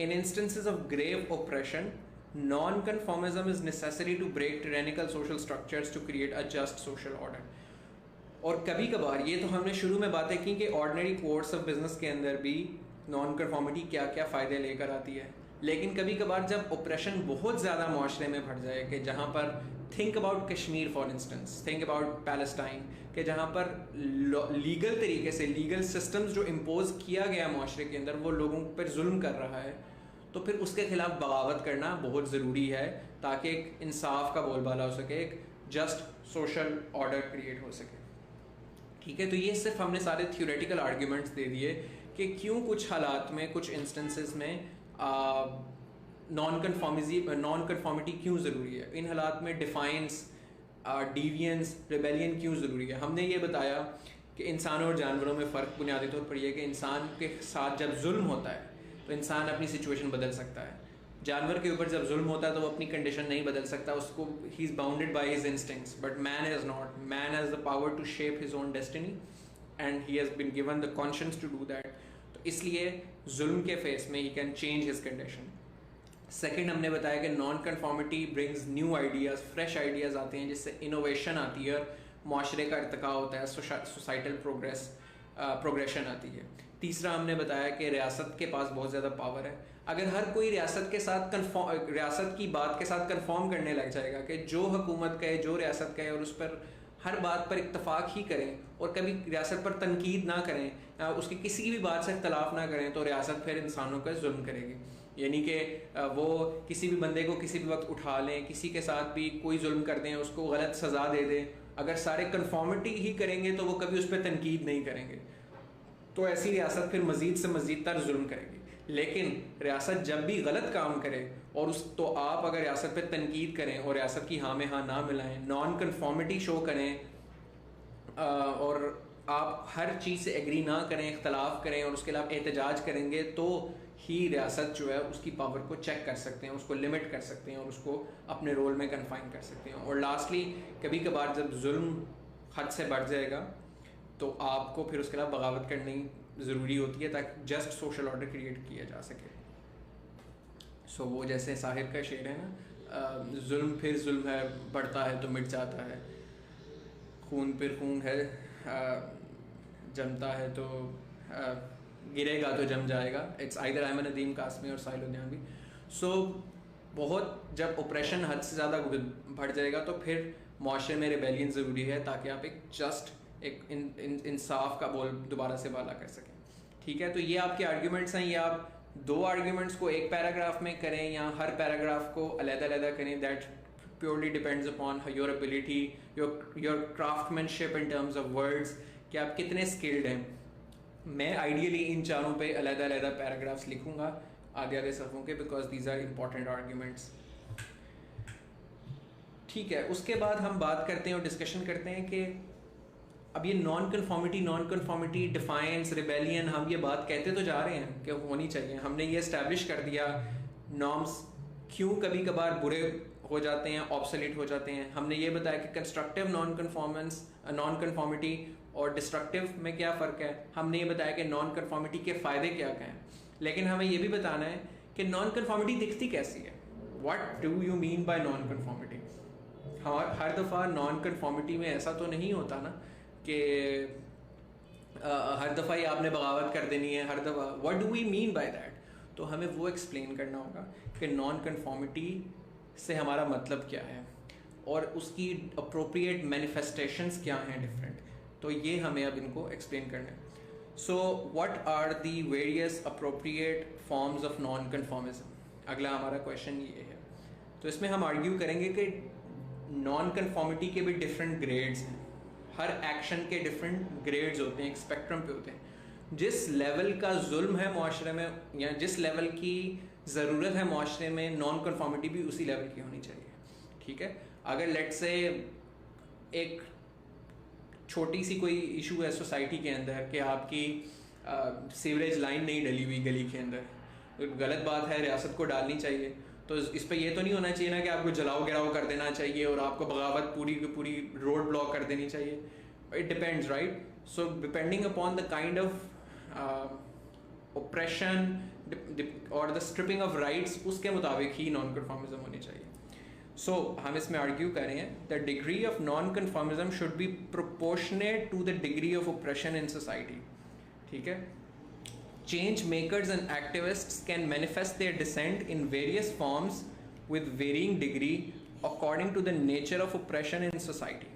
in instances of grave oppression non conformism is necessary to break tyrannical social structures to create a just social order. और कभी कभार, ये तो हमने शुरू में बातें की कि ऑर्डिनरी कोर्स ऑफ बिजनेस के अंदर भी नॉन कन्फॉर्मिटी क्या क्या फ़ायदे लेकर आती है, लेकिन कभी कभार जब ऑपरेशन बहुत ज़्यादा माशरे में बढ़ जाए, कि जहाँ पर think about Kashmir for instance, think about Palestine, कि जहाँ पर लीगल तरीके से लीगल सिस्टम्स जो इम्पोज किया गया माशरे के अंदर वो लोगों पर जुल्म कर रहा है, तो फिर उसके खिलाफ बगावत करना बहुत ज़रूरी है ताकि एक इंसाफ का बोलबाला हो सके, एक जस्ट सोशल ऑर्डर क्रिएट हो सके. ठीक है, तो ये सिर्फ हमने सारे थियोरेटिकल आर्ग्यूमेंट्स दे दिए कि क्यों कुछ हालात में, कुछ इंस्टेंसेस में नॉन कन्फॉर्मिटी क्यों ज़रूरी है, इन हालात में डिफाइंस, डिवियंस, रिबेलियन क्यों ज़रूरी है। हमने ये बताया कि इंसानों और जानवरों में फ़र्क बुनियादी तौर पर यह है कि इंसान के साथ जब जुल्म होता है तो इंसान अपनी सिचुएशन बदल सकता है, जानवर के ऊपर जब जुल्म होता है तो वो अपनी कंडीशन नहीं बदल सकता, उसको he is bounded by his instincts, but man is not, man has the power to shape his own destiny and he has been given the conscious to do that. तो इसलिए जुल्म के फेस में he can change his condition. Second, हमने बताया कि non conformity brings new ideas, fresh ideas आते हैं जिससे इनोवेशन आती है और माशरे का इर्तिका होता है, सोसाइटल प्रोग्रेशन आती है। तीसरा, हमने बताया कि रियासत के पास बहुत ज़्यादा पावर है। अगर हर कोई रियासत की बात के साथ कन्फर्म करने लग जाएगा कि जो हुकूमत कहे, जो रियासत कहे, और उस पर हर बात पर इत्तफाक ही करें और कभी रियासत पर तनकीद ना करें, उसकी किसी भी बात से इख्तलाफ ना करें, तो रियासत फिर इंसानों का जुल्म करेगी। यानी कि वो किसी भी बंदे को किसी भी वक्त उठा लें, किसी के साथ भी कोई जुल्म कर दें, उसको गलत सज़ा दे दें, अगर सारे कन्फॉर्मिटी ही करेंगे तो वो कभी उस पर तनकीद नहीं करेंगे, तो ऐसी रियासत फिर मज़ीद से मज़ीद तर जुल्म करेगी। लेकिन रियासत जब भी गलत काम करे और तो आप अगर रियासत पे तनकीद करें और रियासत की हाँ में हाँ ना मिलाएं, नॉन कन्फॉर्मिटी शो करें, और आप हर चीज़ से एग्री ना करें, इख्तलाफ करें और उसके अलावा एहतजाज करेंगे, तो ही रियासत जो है उसकी पावर को चेक कर सकते हैं, उसको लिमिट कर सकते हैं और उसको अपने रोल में कन्फाइन कर सकते हैं। और लास्टली, कभी कभार जब जुल्म हद से बढ़ जाएगा तो आपको फिर उसके अलावा बगावत करनी ज़रूरी होती है ताकि जस्ट सोशल ऑर्डर क्रिएट किया जा सके। सो वो जैसे साहिर का शेर है ना, जुल्म फिर जुल्म है, बढ़ता है तो मिट जाता है, खून फिर खून है, जमता है तो गिरेगा तो जम जाएगा। इट्स आइदर अहमद नदीम कासमी और साहिल लुधियानवी। सो बहुत जब ऑपरेशन हद से ज़्यादा बढ़ जाएगा तो फिर माशरे में रिबेलियन ज़रूरी है ताकि आप एक जस्ट एक इंसाफ का बोल दोबारा से वाला कर सकें। ठीक है, तो ये आपके आर्ग्यूमेंट्स हैं। ये आप दो आर्ग्यूमेंट्स को एक पैराग्राफ में करें या हर पैराग्राफ को अलग-अलग करें, that purely depends upon your ability, your craftsmanship in terms of words, कि आप कितने स्किल्ड हैं। मैं आइडियली इन चारों पे अलग-अलग पैराग्राफ्स लिखूंगा आधे सफ़ों के, because these are important arguments. ठीक है, उसके बाद हम बात करते हैं और डिस्कशन करते हैं कि अब ये नॉन कन्फॉर्मिटी, डिफाइंस, रिबेलियन, हम ये बात कहते तो जा रहे हैं कि होनी चाहिए। हमने ये इस्टेब्लिश कर दिया नॉर्म्स क्यों कभी कभार बुरे हो जाते हैं, ऑब्सोलीट हो जाते हैं। हमने ये बताया कि कंस्ट्रक्टिव नॉन कन्फॉर्मिटी और डिस्ट्रक्टिव में क्या फ़र्क है। हमने ये बताया कि नॉन कन्फॉर्मिटी के फ़ायदे क्या क्या हैं, लेकिन हमें ये भी बताना है कि नॉन कन्फॉर्मिटी दिखती कैसी है। What do you mean by non conformity. हर दफ़ा नॉन कन्फॉर्मिटी में ऐसा तो नहीं होता ना कि हर दफ़ा ही आपने बगावत कर देनी है, हर दफ़ा। What do we mean by that, तो हमें वो एक्सप्लेन करना होगा कि नॉन कन्फॉर्मिटी से हमारा मतलब क्या है और उसकी अप्रोप्रिएट मैनिफेस्टेशंस क्या हैं डिफरेंट। तो ये हमें अब इनको एक्सप्लेन करना है। So what are the various appropriate forms of non conformism, अगला हमारा क्वेश्चन ये है। तो इसमें हम आर्ग्यू करेंगे कि नॉन कन्फॉर्मिटी के भी डिफरेंट ग्रेड्स हैं, हर एक्शन के डिफरेंट ग्रेड्स होते हैं, एक स्पेक्ट्रम पे होते हैं। जिस लेवल का जुल्म है माशरे में या जिस लेवल की ज़रूरत है माशरे में, नॉन कन्फॉर्मिटी भी उसी लेवल की होनी चाहिए। ठीक है, अगर लेट्स से एक छोटी सी कोई इशू है सोसाइटी के अंदर कि आपकी सीवरेज लाइन नहीं डली हुई गली के अंदर, तो गलत बात है, रियासत को डालनी चाहिए। तो इस पर यह तो नहीं होना चाहिए ना कि आपको जलाओ गिराओ कर देना चाहिए और आपको बगावत पूरी की पूरी रोड ब्लॉक कर देनी चाहिए। It depends, right. So depending upon the kind of operation और द स्ट्रिपिंग ऑफ राइट्स, उसके मुताबिक ही नॉन कन्फॉर्मिज्म होनी चाहिए। सो हम इसमें आर्ग्यू कर रहे हैं the degree of non conformism should be proportionate to the degree of operation in society. ठीक है, change makers and activists can manifest their dissent in various forms with varying degree according to the nature of oppression in society.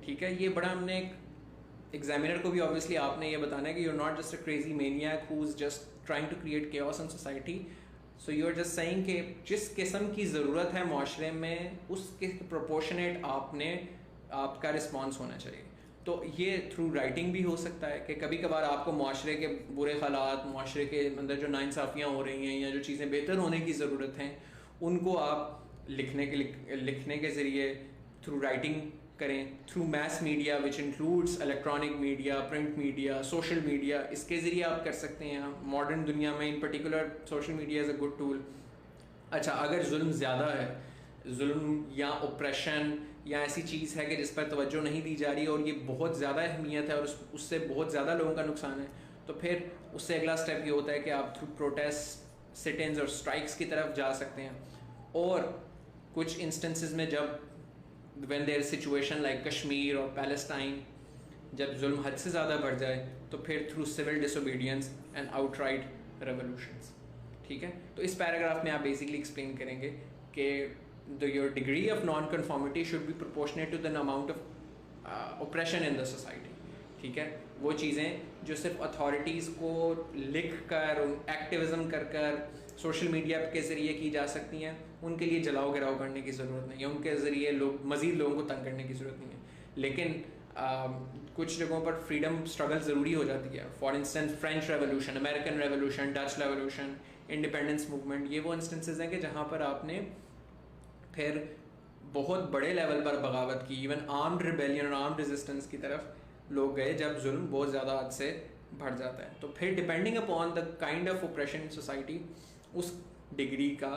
ठीक है, ये बड़ा हमने examiner को भी obviously आपने ये बताना है कि you're not just a crazy maniac who's just trying to create chaos in society. So you're just saying कि जिस किस्म की ज़रूरत है माशरे में उसके प्रोपोर्शनेट आपका रिस्पॉन्स होना चाहिए। तो ये थ्रू राइटिंग भी हो सकता है कि कभी कभार आपको माशरे के बुरे हालात, माशरे के अंदर जो नाइंसाफ़ियाँ हो रही हैं या जो चीज़ें बेहतर होने की ज़रूरत हैं, उनको आप लिखने के ज़रिए थ्रू राइटिंग करें, through mess media which includes electronic media, print media, social media, इसके ज़रिए आप कर सकते हैं। मॉडर्न दुनिया में इन particular social media is a good tool. अच्छा, अगर जुल्म ज़्यादा है, जुल्म या ओप्रेशन या ऐसी चीज़ है कि जिस पर तवज्जो नहीं दी जा रही और ये बहुत ज़्यादा अहमियत है और उससे बहुत ज़्यादा लोगों का नुकसान है, तो फिर उससे अगला स्टेप ये होता है कि आप थ्रू प्रोटेस्ट, सिट-इन्स और स्ट्राइक्स की तरफ जा सकते हैं। और कुछ इंस्टेंसेस में जब when there situation like Kashmir और पैलेस्टाइन, जब जुल्म हद से ज़्यादा बढ़ जाए, तो फिर through civil disobedience and outright revolutions. ठीक है, तो इस पैराग्राफ में आप बेसिकली एक्सप्लेन करेंगे कि your degree of non-conformity should be proportionate to the amount of oppression in the society। ठीक है, वो चीज़ें जो सिर्फ अथॉरिटीज़ को लिख कर, एक्टिविज़म कर कर, सोशल मीडिया के ज़रिए की जा सकती हैं, उनके लिए जलाओ गिराओ करने की ज़रूरत नहीं है, उनके ज़रिए मज़ीद लोगों को तंग करने की ज़रूरत नहीं है। लेकिन कुछ जगहों पर फ्रीडम स्ट्रगल ज़रूरी हो जाती है। For instance French revolution, American revolution, Dutch revolution, independence movement, ये वो इंस्टेंसेस हैं कि जहाँ पर आपने फिर बहुत बड़े लेवल पर बगावत की, इवन आर्म्ड रिबेलियन और आर्म्ड रेजिस्टेंस की तरफ लोग गए जब जुल्म बहुत ज़्यादा हद से बढ़ जाता है। तो फिर depending upon the kind of operation in society, उस डिग्री का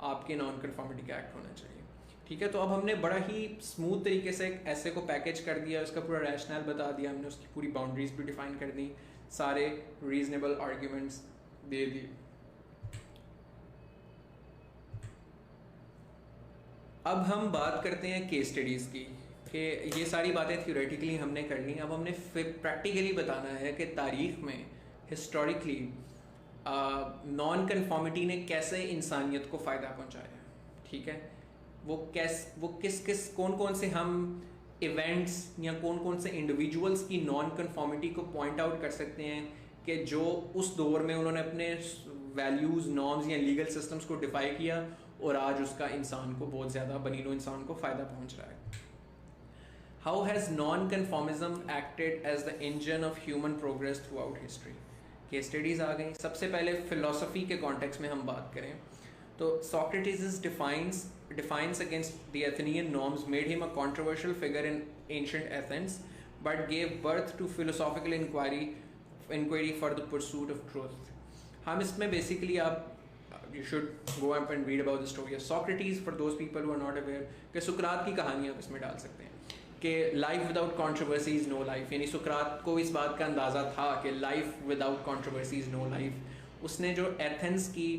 आपके नॉन कन्फॉर्मिटी का एक्ट होना चाहिए। ठीक है, तो अब हमने बड़ा ही स्मूथ तरीके से एक ऐसे को पैकेज कर दिया, उसका पूरा रैशनल बता दिया हमने, उसकी पूरी बाउंड्रीज भी डिफाइन कर दी, सारे रीजनेबल आर्ग्यूमेंट्स दे दिए। अब हम बात करते हैं केस स्टडीज़ की, कि ये सारी बातें थ्योरेटिकली हमने कर ली, अब हमने प्रैक्टिकली बताना है कि तारीख़ में हिस्टोरिकली नॉन कन्फॉर्मिटी ने कैसे इंसानियत को फ़ायदा पहुंचाया। ठीक है, वो किस कौन कौन से हम इवेंट्स या कौन कौन से इंडिविजुअल्स की नॉन कन्फॉर्मिटी को पॉइंट आउट कर सकते हैं कि जो उस दौर में उन्होंने अपने वैल्यूज़, नॉर्म्स या लीगल सिस्टम्स को डिफाई किया और आज उसका इंसान को बहुत ज़्यादा, बनीनो इंसान को फ़ायदा पहुंच रहा है। How has non conformism acted as the engine of human progress throughout history. Case studies आ गई। सबसे पहले फ़िलासफ़ी के कॉन्टेक्स्ट में हम बात करें तो Socrates defines against the Athenian norms made him a controversial figure in ancient Athens, but gave birth to philosophical inquiry for the pursuit of truth। हम इसमें basically you should go up and read about the story of Socrates for those people who are not aware, कि सुकरात की कहानी आप इसमें डाल सकते हैं कि life without controversy is no life, यानी सुकरात को इस बात का अंदाज़ा था कि life without controversy is no life। उसने जो एथेंस की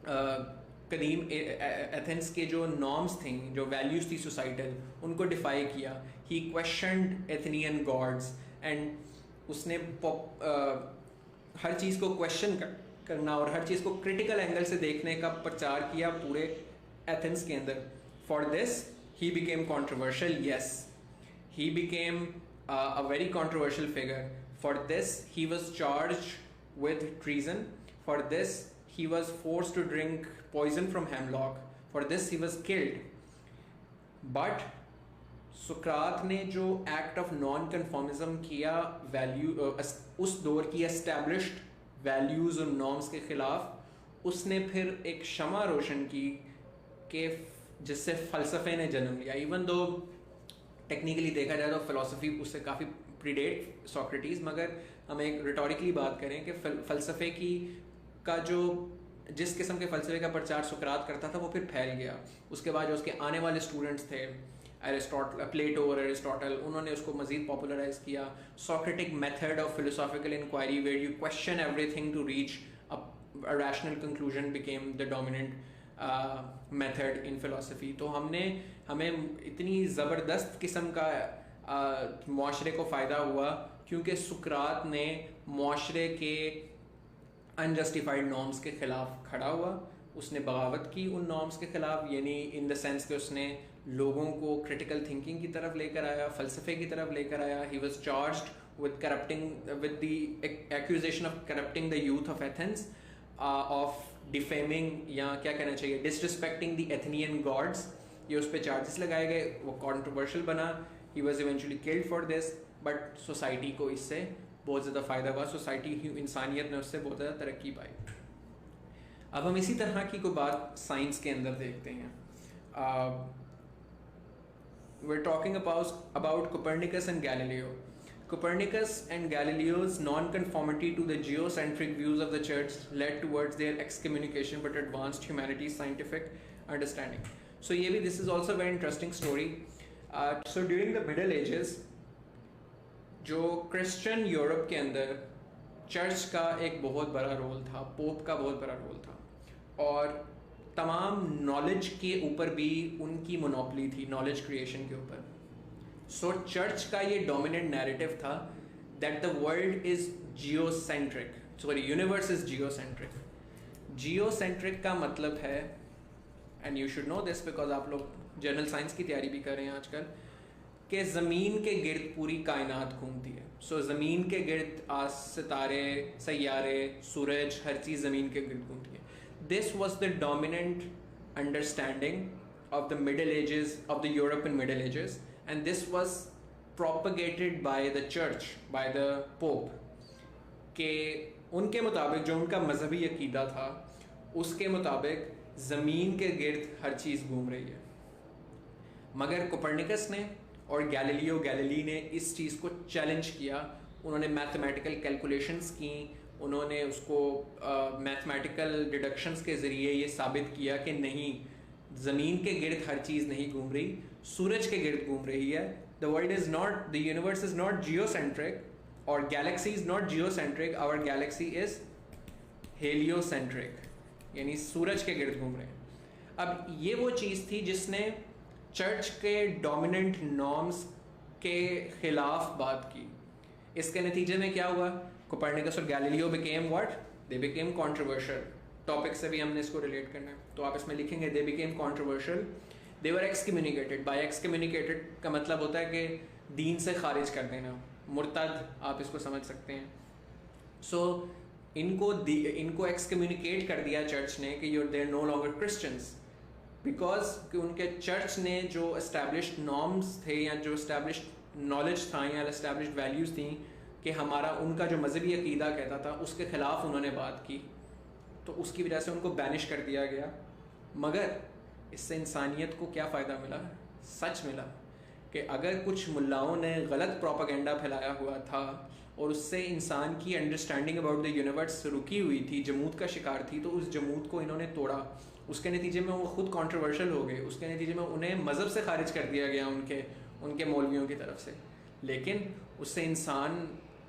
कदीम एथेंस के जो नॉर्म्स थी, जो वैल्यूज़ थी सोसाइटल, उनको डिफाई किया। ही क्वेश्चनड एथनियन गॉड्स एंड उसने हर चीज़ को क्वेश्चन करना और हर चीज़ को क्रिटिकल एंगल से देखने का प्रचार किया पूरे एथेंस के अंदर। For this he became controversial, yes, he became a very controversial figure. For this he was charged with treason. For this he was forced to drink poison from hemlock। For this he was killed। But सुकरात ने जो act of non कन्फॉर्मिज्म किया उस दौर की established values और norms के ख़िलाफ़, उसने फिर एक शमा रोशन की कि जिससे फ़लसफ़े ने जन्म लिया। इवन दो टेक्निकली देखा जाए तो फ़िलासफ़ी उससे काफ़ी प्रीडेट सोक्रेटिस, मगर हम एक रिटोरिकली बात करें कि फ़लसफ़े की का जो जिस किस्म के फ़लसफ़े का प्रचार सुकरात करता था वो फिर फैल गया। उसके बाद जो उसके आने वाले स्टूडेंट्स थे, प्लेटो और एरिस्टोटल, उन्होंने उसको मज़ीद पॉपुलराइज़ किया। Socratic method of philosophical inquiry where you question everything to reach a rational conclusion became the dominant method in philosophy. तो हमें इतनी ज़बरदस्त किस्म का मुआशरे को फ़ायदा हुआ क्योंकि सुकरात ने मुआशरे के अनजस्टिफाइड नॉर्म्स के ख़िलाफ़ खड़ा हुआ। उसने बगावत की उन नॉर्म्स के ख़िलाफ़, यानी इन द सेंस कि उसने लोगों को क्रिटिकल थिंकिंग की तरफ लेकर आया, फ़लसफ़े की तरफ लेकर आया। He was charged with the accusation of corrupting the youth of Athens, of defaming या क्या कहना चाहिए, डिसरिस्पेक्टिंग द एथनियन गॉड्स। ये उस पर चार्जेस लगाए गए, वो कॉन्ट्रोवर्शियल बना। He was eventually killed for this. But society को इससे बहुत ज़्यादा फ़ायदा हुआ, सोसाइटी इंसानियत ने उससे बहुत ज़्यादा तरक्की पाई। अब हम इसी तरह की कोई बात साइंस के अंदर देखते हैं। we're talking about Copernicus and Galileo. Copernicus and Galileo's non-conformity to the geocentric views of the church led towards their excommunication but advanced humanity's scientific understanding. So this is also a very interesting story. So during the Middle Ages, जो Christian Europe के अंदर church का एक बहुत बड़ा role था, pope का बहुत बड़ा रोल था, और तमाम नॉलेज के ऊपर भी उनकी मोनोपोली थी, नॉलेज क्रिएशन के ऊपर। सो चर्च का ये डोमिनेंट नैरेटिव था that the world is geocentric, sorry universe is geocentric. Geocentric का मतलब है, and you should know this because आप लोग जनरल साइंस की तैयारी भी कर रहे हैं आजकल, कि ज़मीन के गिर्द पूरी कायनात घूमती है। सो ज़मीन के गिर्द सितारे, सैयारे, सूरज, हर चीज़ ज़मीन के गिर्द घूमती है। This was the dominant understanding of the Middle Ages, of the European Middle Ages, and this was propagated by the church, by the Pope, कि उनके मुताबिक जो उनका मजहबी अकीदा था उसके मुताबिक ज़मीन के गिर्द हर चीज़ घूम रही है। मगर कोपर्निकस ने और गैलीलियो गैलीली ने इस चीज़ को चैलेंज किया। उन्होंने मैथमेटिकल कैलकुलेशंस की, उन्होंने उसको मैथमेटिकल डिडक्शंस के ज़रिए ये साबित किया कि नहीं, ज़मीन के गिर्द हर चीज़ नहीं घूम रही, सूरज के गिर्द घूम रही है। The world is not, the universe is not geocentric और galaxy is not geocentric, our galaxy is heliocentric, यानी सूरज के गिर्द घूम रहे हैं। अब ये वो चीज़ थी जिसने चर्च के डोमिनेंट नॉर्म्स के ख़िलाफ़ बात की। इसके नतीजे में क्या हुआ? कोपर्निकस और Galileo became what? They became controversial. Topic से भी हमने इसको रिलेट करना है, तो आप इसमें लिखेंगे they became controversial, they were excommunicated. By excommunicated का मतलब होता है कि दीन से खारिज कर देना, मुर्तद आप इसको समझ सकते हैं। सो इनको एक्सकम्युनिकेट कर दिया चर्च ने कि you're they're no longer Christians, because कि उनके चर्च ने जो एस्टैब्लिश्ड नॉर्म्स थे या जो एस्टैब्लिश्ड नॉलेज था या एस्टैब्लिश्ड वैल्यूज़ थी कि हमारा उनका जो मजहबी अकीदा कहता था उसके ख़िलाफ़ उन्होंने बात की, तो उसकी वजह से उनको बैनिश कर दिया गया। मगर इससे इंसानियत को क्या फ़ायदा मिला? सच मिला कि अगर कुछ मुल्लाओं ने गलत प्रोपागेंडा फैलाया हुआ था और उससे इंसान की अंडरस्टैंडिंग अबाउट द यूनिवर्स रुकी हुई थी, जमूत का शिकार थी, तो उस जमूत को इन्होंने तोड़ा। उसके नतीजे में वो खुद कंट्रोवर्शियल हो गए, उसके नतीजे में उन्हें मज़हब से खारिज कर दिया गया उनके मौलवियों की तरफ से। लेकिन उससे इंसान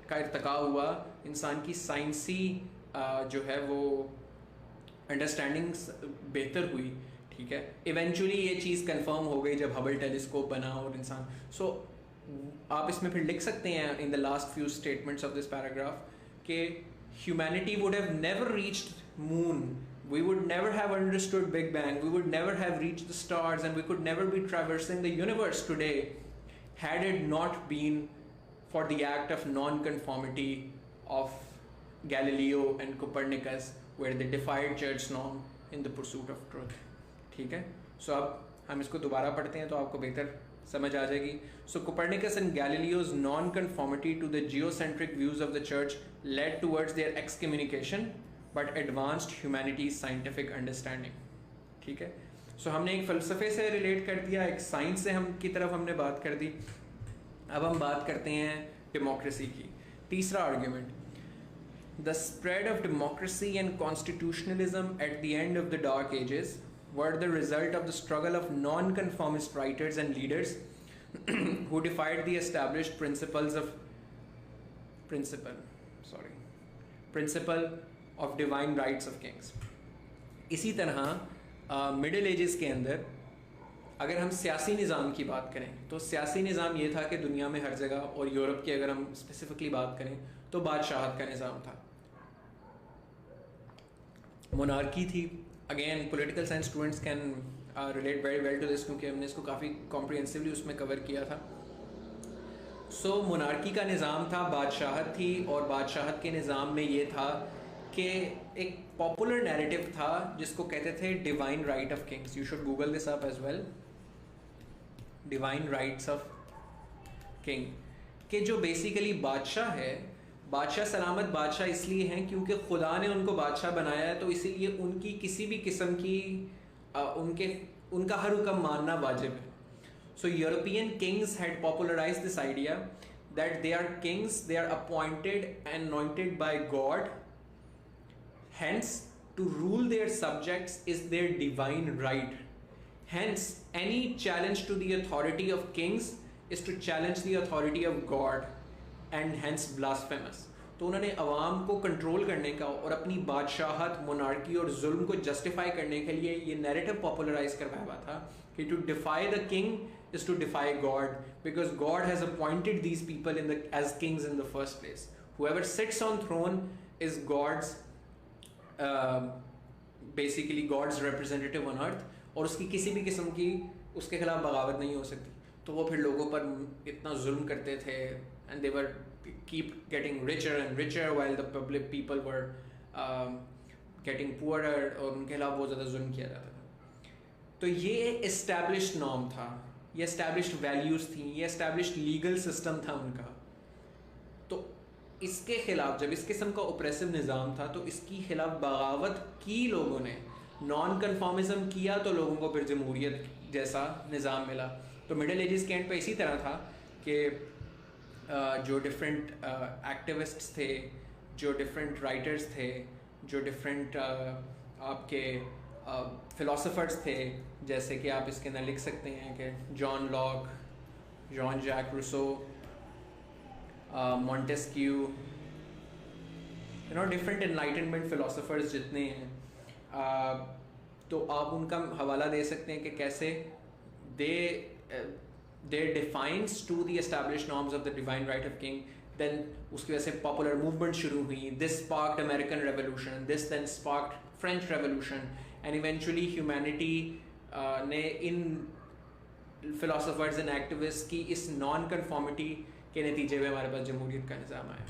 का इर्तिका हुआ, इंसान की साइंसी जो है वो अंडरस्टैंडिंग बेहतर हुई। ठीक है, इवेंचुअली ये चीज़ कंफर्म हो गई जब हबल टेलीस्कोप बना और इंसान। सो आप इसमें फिर लिख सकते हैं in the last few statements of this paragraph कि humanity would have never reached moon, we would never have understood Big Bang, we would never have reached the stars, and we could never be traversing the universe today had it not been for the act of non-conformity of Galileo and Copernicus, where they defied church norm in the pursuit of truth. ठीक है, सो अब हम इसको दोबारा पढ़ते हैं तो आपको बेहतर समझ आ जाएगी। So Copernicus and Galileo's non-conformity to the geocentric views of the church led towards their excommunication but advanced humanity's scientific understanding. ठीक है, सो हमने एक फ़लसफ़े से रिलेट कर दिया, एक साइंस से हम की तरफ हमने बात कर दी। अब हम बात करते हैं डेमोक्रेसी की। तीसरा argument, the spread of democracy and constitutionalism eight the end of the dark ages were the result of the struggle of non-conformist writers and leaders who defied the established principle of divine rights of kings. इसी तरह middle ages के अंदर अगर हम सियासी निज़ाम की बात करें तो सियासी निज़ाम ये था कि दुनिया में हर जगह, और यूरोप की अगर हम स्पेसिफिकली बात करें तो बादशाहत का निज़ाम था, मोनार्की थी। Again political science students can relate very well to this, क्योंकि हमने इसको काफ़ी कॉम्प्रिहेंसिवली उसमें कवर किया था। सो मोनार्की का निज़ाम था, बादशाहत थी, और बादशाहत के निज़ाम में ये था कि एक पॉपुलर नैरेटिव था जिसको कहते थे divine right of kings. You should google this up as well, divine rights of king. कि जो बेसिकली बादशाह है, बादशाह सलामत बादशाह इसलिए हैं क्योंकि खुदा ने उनको बादशाह बनाया है, तो इसीलिए उनकी किसी भी किस्म की उनका हर हुक्म मानना वाजिब है. So European kings had popularized this idea that they are kings, they are appointed and anointed by God. Hence, to rule their subjects is their divine right. Hence, any challenge to the authority of kings is to challenge the authority of God and hence blasphemous. तो उन्होंने अवाम को control करने का और अपनी बादशाहत, monarchy और जुल्म को जस्टिफाई करने के लिए ये नैरेटिव पॉपुलराइज करवाया हुआ था कि to defy the king is to defy God, because God has appointed these people as kings in the first place. Whoever sits on throne is God's basically God's representative on earth, और उसकी किसी भी किस्म की उसके खिलाफ बगावत नहीं हो सकती. तो वो फिर लोगों पर इतना जुल्म करते थे and they were keep getting richer and richer while the public people were getting poorer, और उनके खिलाफ बहुत ज़्यादा जुल्म किया जाता था. तो ये established norm था, ये एस्टैब्लिश्ड वैल्यूज़ थी, ये एस्टैब्लिश्ड लीगल सिस्टम था उनका. तो इसके खिलाफ जब इस किस्म का ओप्रेसिव निज़ाम था तो इसकी खिलाफ बगावत की लोगों ने, नॉन कन्फॉर्मिज्म किया, तो लोगों को फिर जमहूरियत जैसा निज़ाम मिला. तो मिडिल एजेस के एंड पे इसी तरह था कि जो डिफरेंट एक्टिविस्ट्स थे, जो डिफरेंट राइटर्स थे, जो डिफरेंट आपके फ़िलासफ़र्स थे, जैसे कि आप इसके अंदर लिख सकते हैं कि John Locke, Jean Jacques Rousseau, Montesquieu, different enlightenment philosophers जितने हैं, तो आप उनका हवाला दे सकते हैं कि कैसे they defiance to the established norms of the divine right of king. Then उसकी वजह से पॉपुलर मूवमेंट शुरू हुई. This sparked American revolution, this then sparked French revolution, and eventually humanity ने इन फिलोसोफर्स एंड एक्टिविस्ट की इस non conformity के नतीजे में हमारे पास जमहूरियत का निज़ाम आया.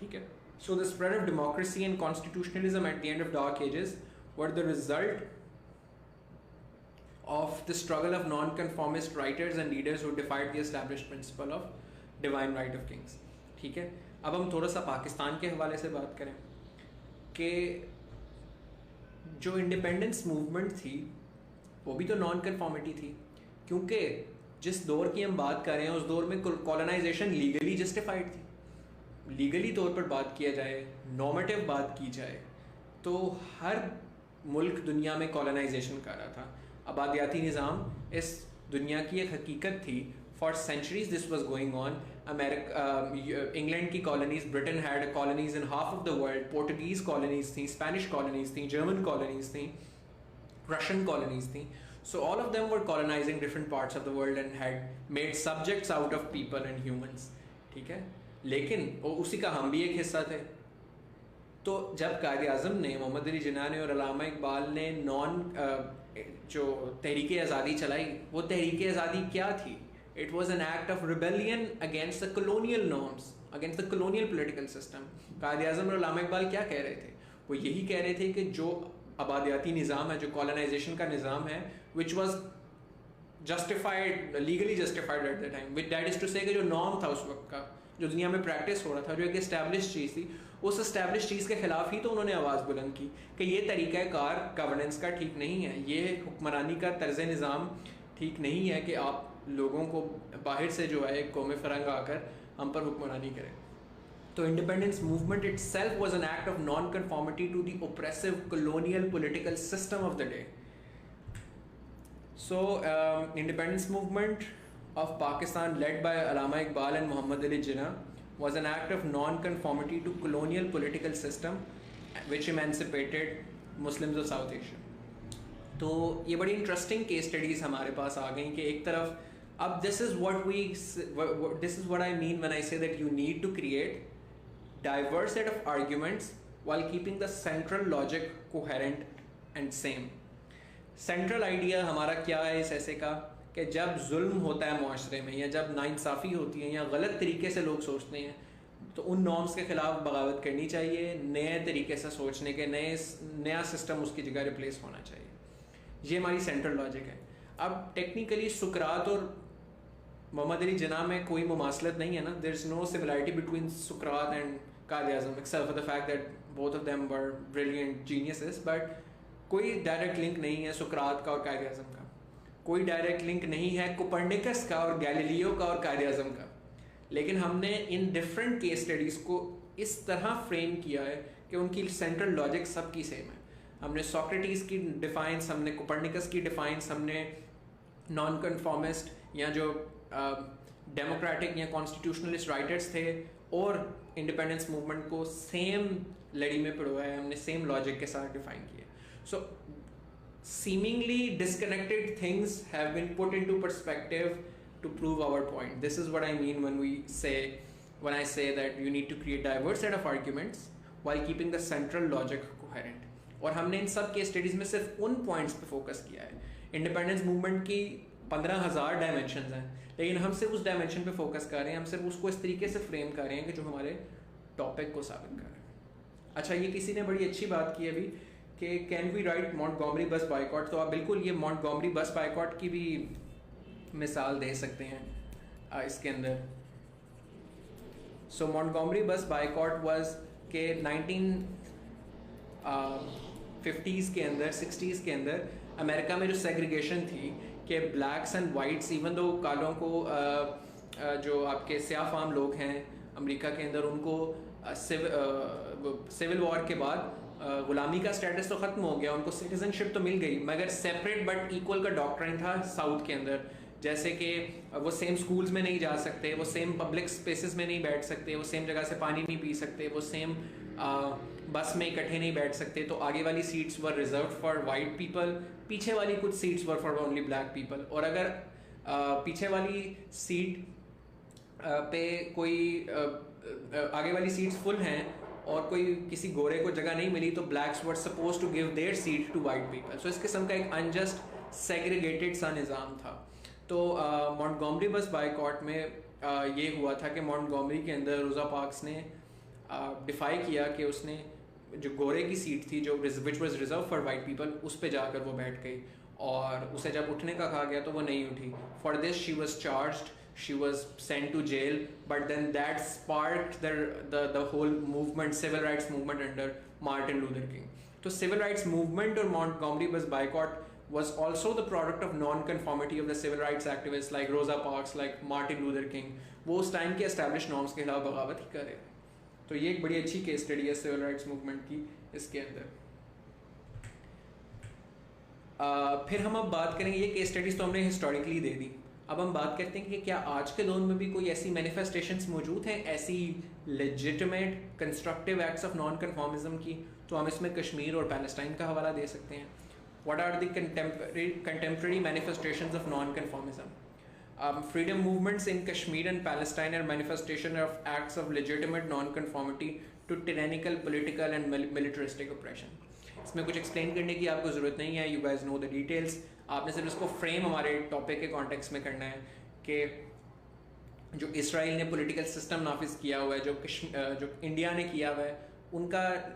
ठीक है. So the spread of democracy and constitutionalism eight the end of dark ages were the result of the struggle of non-conformist writers and leaders who defied the established principle of divine right of kings. ठीक है. अब हम थोड़ा सा पाकिस्तान के हवाले से बात करें कि जो इंडिपेंडेंस मूवमेंट थी वो भी तो नॉन कन्फॉर्मिटी थी, क्योंकि जिस दौर की हम बात कर रहे हैं उस दौर में कॉलोनाइजेशन लीगली जस्टिफाइड थी. लीगली तौर पर बात किया जाए, नॉर्मेटिव बात की जाए, तो हर मुल्क दुनिया में कॉलोनाइजेशन कर रहा था. आबादियाती निज़ाम इस दुनिया की एक हकीकत थी. For centuries this was going on. England की colonies, Britain had colonies in half of the world. Portuguese colonies थी, स्पेनिश कॉलोनीज थी, जर्मन कॉलोनीज थी, रशियन कॉलोनीज थी. So all of them were colonizing different parts of the world and had made subjects out of people and humans. ठीक है. लेकिन उसी का हम भी एक हिस्सा थे. तो जब कायद आज़म ने, मोहम्मद अली जिन्ना ने और अल्लामा इकबाल ने जो तहरीक आज़ादी चलाई, वो तहरीक आज़ादी क्या थी? It was an act of rebellion against the colonial norms, against the colonial political system. Quaid Azam और अल्लामा इकबाल क्या कह रहे थे? वो यही कह रहे थे कि जो आबादियाती निज़ाम है, जो कॉलोनाइजेशन का निज़ाम है, which was justified, legally justified at the time, which that is to say कि जो नॉर्म था उस वक्त का, जो दुनिया में प्रैक्टिस हो रहा था, जो एक इस्टेब्लिश चीज़ थी, उस इस्टेब्लिश चीज़ के ख़िलाफ़ ही तो उन्होंने आवाज़ बुलंद की कि ये तरीक़ाकार गवर्नेंस का ठीक नहीं है, ये हुक्मरानी का तर्ज़ निज़ाम ठीक नहीं है कि आप लोगों को बाहर से जो है एक कौम फ़रंग आकर हम पर हुक्मरानी करें. तो independence movement itself was an act of non conformity to the oppressive colonial political system of the day. So independence movement of Pakistan led by Allama Iqbal and Muhammad Ali Jinnah was an act of non-conformity to colonial political system which emancipated Muslims of South Asia. तो ये बड़ी interesting case studies हमारे पास आ गई कि एक तरफ अब this is what I mean when I say that you need to create diverse set of arguments while keeping the central logic coherent and same. Central idea हमारा क्या है इस ऐसे का कि जब जुल्म होता है माशरे में, या जब नाइंसाफ़ी होती है, या गलत तरीके से लोग सोचते हैं, तो उन नॉर्म्स के ख़िलाफ़ बगावत करनी चाहिए. नए तरीके से सोचने के नया सिस्टम उसकी जगह रिप्लेस होना चाहिए. ये हमारी सेंट्रल लॉजिक है. अब टेक्निकली सुकरात और मोहम्मद अली जिन्ना में कोई मुमासलत नहीं है ना, there is no similarity between सुकरात and Quaid Azam except for the fact that both of them were brilliant geniuses, but कोई डायरेक्ट लिंक नहीं है सुकरात का और कायद आज़म का, कोई डायरेक्ट लिंक नहीं है कोपर्निकस का और गैलीलियो का और कायद आज़म का। लेकिन हमने इन डिफरेंट केस स्टडीज़ को इस तरह फ्रेम किया है कि उनकी सेंट्रल लॉजिक सबकी सेम है। हमने सोक्रेटिस की डिफाइंस, हमने कोपर्निकस की डिफाइंस, हमने नॉन कन्फॉर्मिस्ट या जो डेमोक्रेटिक या कॉन्स्टिट्यूशनलिस्ट राइटर्स थे और इंडिपेंडेंस मूवमेंट को सेम लड़ी में पिड़वाया, हमने सेम लॉजिक के साथ डिफाइन किया। सो seemingly disconnected things have been put into perspective to prove our point. This is what I mean when I say that you need to create diverse set of arguments while keeping the central logic coherent. और हमने इन सब case studies में सिर्फ उन points पे focus किया है। Independence movement की 15,000 डायमेंशंस हैं, लेकिन हम सिर्फ उस डायमेंशन पे फोकस कर रहे हैं, हम सिर्फ उसको इस तरीके से फ्रेम कर रहे हैं कि जो हमारे टॉपिक को साबित कर रहे हैं। अच्छा, ये किसी ने बड़ी अच्छी बात की अभी कि कैन वी राइट मॉन्टगोमरी बस बाइकॉट, तो आप बिल्कुल ये मॉन्टगोमरी बस बाइकॉट की भी मिसाल दे सकते हैं इसके अंदर। सो मॉन्टगोमरी बस बाइकॉट वाज के 1950s के अंदर, 60s के अंदर अमेरिका में जो सेग्रीगेशन थी कि blacks and whites, even though कालों को जो आपके स्याह फाम लोग हैं अमेरिका के अंदर, उनको सिविल वॉर के बाद गुलामी का स्टेटस तो ख़त्म हो गया, उनको सिटीजनशिप तो मिल गई, मगर सेपरेट बट इक्वल का डॉक्ट्रिन था साउथ के अंदर। जैसे कि वो सेम स्कूल्स में नहीं जा सकते, वो सेम पब्लिक स्पेसेस में नहीं बैठ सकते, वो सेम जगह से पानी नहीं पी सकते, वो सेम बस में इकट्ठे नहीं बैठ सकते। तो आगे वाली seats were reserve for white people, पीछे वाली कुछ seats were for only black people. और अगर पीछे वाली सीट पे कोई आगे वाली सीट्स फुल हैं और कोई किसी गोरे को जगह नहीं मिली, तो blacks were suppose to give their seat to white people. So इस किस्म का एक अनजस्ट सेग्रीगेटेड सा निज़ाम था। तो मॉन्टगोमरी बस बाइकॉट में ये हुआ था कि मॉन्टगोमरी के अंदर रोज़ा पार्क्स ने डिफाई किया कि उसने जो गोरे की सीट थी जो which was reserve for white people, उस पर जाकर वो बैठ गई, और उसे जब उठने का कहा गया तो वो नहीं उठी। For this she was charged, she was sent to jail, but then that sparked the whole movement, civil rights movement under Martin Luther King. So civil rights movement or Montgomery bus boycott was also the product of non-conformity of the civil rights activists like Rosa Parks, like Martin Luther King. वो उस time के established norms के खिलाफ बगावत ही कर रहे थे। तो ये एक बड़ी अच्छी केस स्टडी है सिविल राइट्स मूवमेंट की इसके अंदर। फिर हम अब बात करेंगे, ये केस स्टडीज तो हमने हिस्टोरिकली दे दी, अब हम बात करते हैं कि क्या आज के दौर में भी कोई ऐसी मैनिफेस्टेशंस मौजूद हैं, ऐसी legitimate constructive acts of non conformism की। तो हम इसमें कश्मीर और पैलेस्टाइन का हवाला दे सकते हैं। What are the contemporary manifestations of non conformism? Freedom movements in Kashmir and Palestine are manifestation of acts of legitimate non conformity to tyrannical political and militaristic oppression. इसमें कुछ एक्सप्लेन करने की आपको ज़रूरत नहीं है, you guys know the details. आपने सिर्फ इसको फ्रेम हमारे टॉपिक के कॉन्टेक्स्ट में करना है कि जो इसराइल ने पॉलिटिकल सिस्टम नाफिज किया हुआ है, जो इंडिया ने किया हुआ है, उनका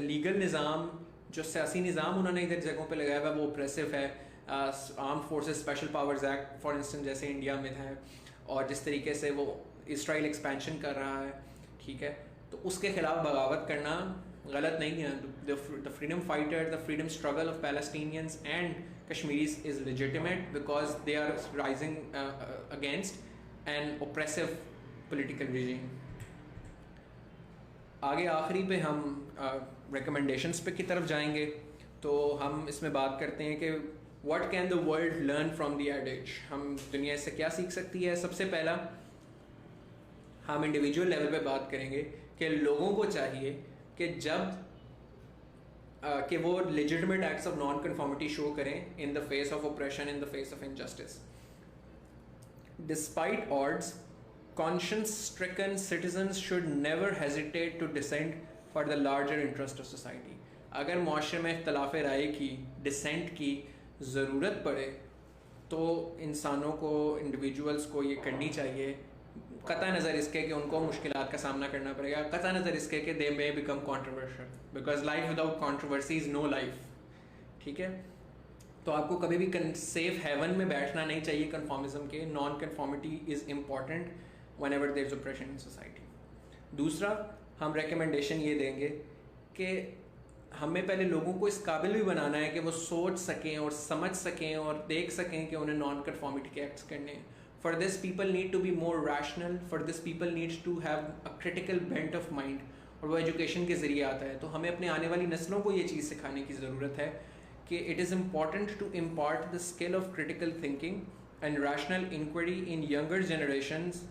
लीगल निज़ाम, जो सियासी निज़ाम उन्होंने इधर जगहों पे लगाया हुआ है वो ऑप्रेसिव है। Arm forces special powers act for instance जैसे इंडिया में है, और जिस तरीके से वो इसराइल एक्सपेंशन कर रहा है, ठीक है, तो उसके खिलाफ बगावत करना गलत नहीं है। The freedom fighter, the freedom struggle of Palestinians and Kashmiris is legitimate because they are rising against an oppressive political regime. आगे आखिरी पे हम रिकमेंडेशंस पे की तरफ जाएंगे। तो हम इसमें बात करते हैं कि what can the world learn from the adages, हम दुनिया से क्या सीख सकती है। सबसे पहला हम इंडिविजुअल लेवल पे बात करेंगे कि लोगों को चाहिए कि जब कि वो legitimate acts of non conformity show करें in the face of operation, in the face of injustice. Despite odds, conscience stricken citizens should never hesitate to dissent for the larger interest of society. अगर मुआशरे में इख्तलाफ राय की, decent की ज़रूरत पड़े तो इंसानों को, इंडिविजुअल्स को ये करनी चाहिए, कतई नज़र इसके कि उनको मुश्किलात का सामना करना पड़ेगा, कतई नज़र इसके कि they may become controversial, because life without controversy is no life. ठीक है, तो आपको कभी भी सेफ हेवन में बैठना नहीं चाहिए कन्फॉर्मिज्म के. Non conformity is important whenever there is operation in society. दूसरा, हम रिकमेंडेशन ये देंगे कि हमें पहले लोगों को इस काबिल भी बनाना है कि वो सोच सकें और समझ सकें और देख सकें कि उन्हें नॉन कन्फॉर्मिटी के एक्ट्स करने हैं. For this people need to be more rational. For this people needs to have a critical bent of mind. और वो एजुकेशन के ज़रिए आता है. तो हमें अपने आने वाली नस्लों को ये चीज़ सिखाने की ज़रूरत है कि it is important to impart the skill of critical thinking and rational inquiry in younger generations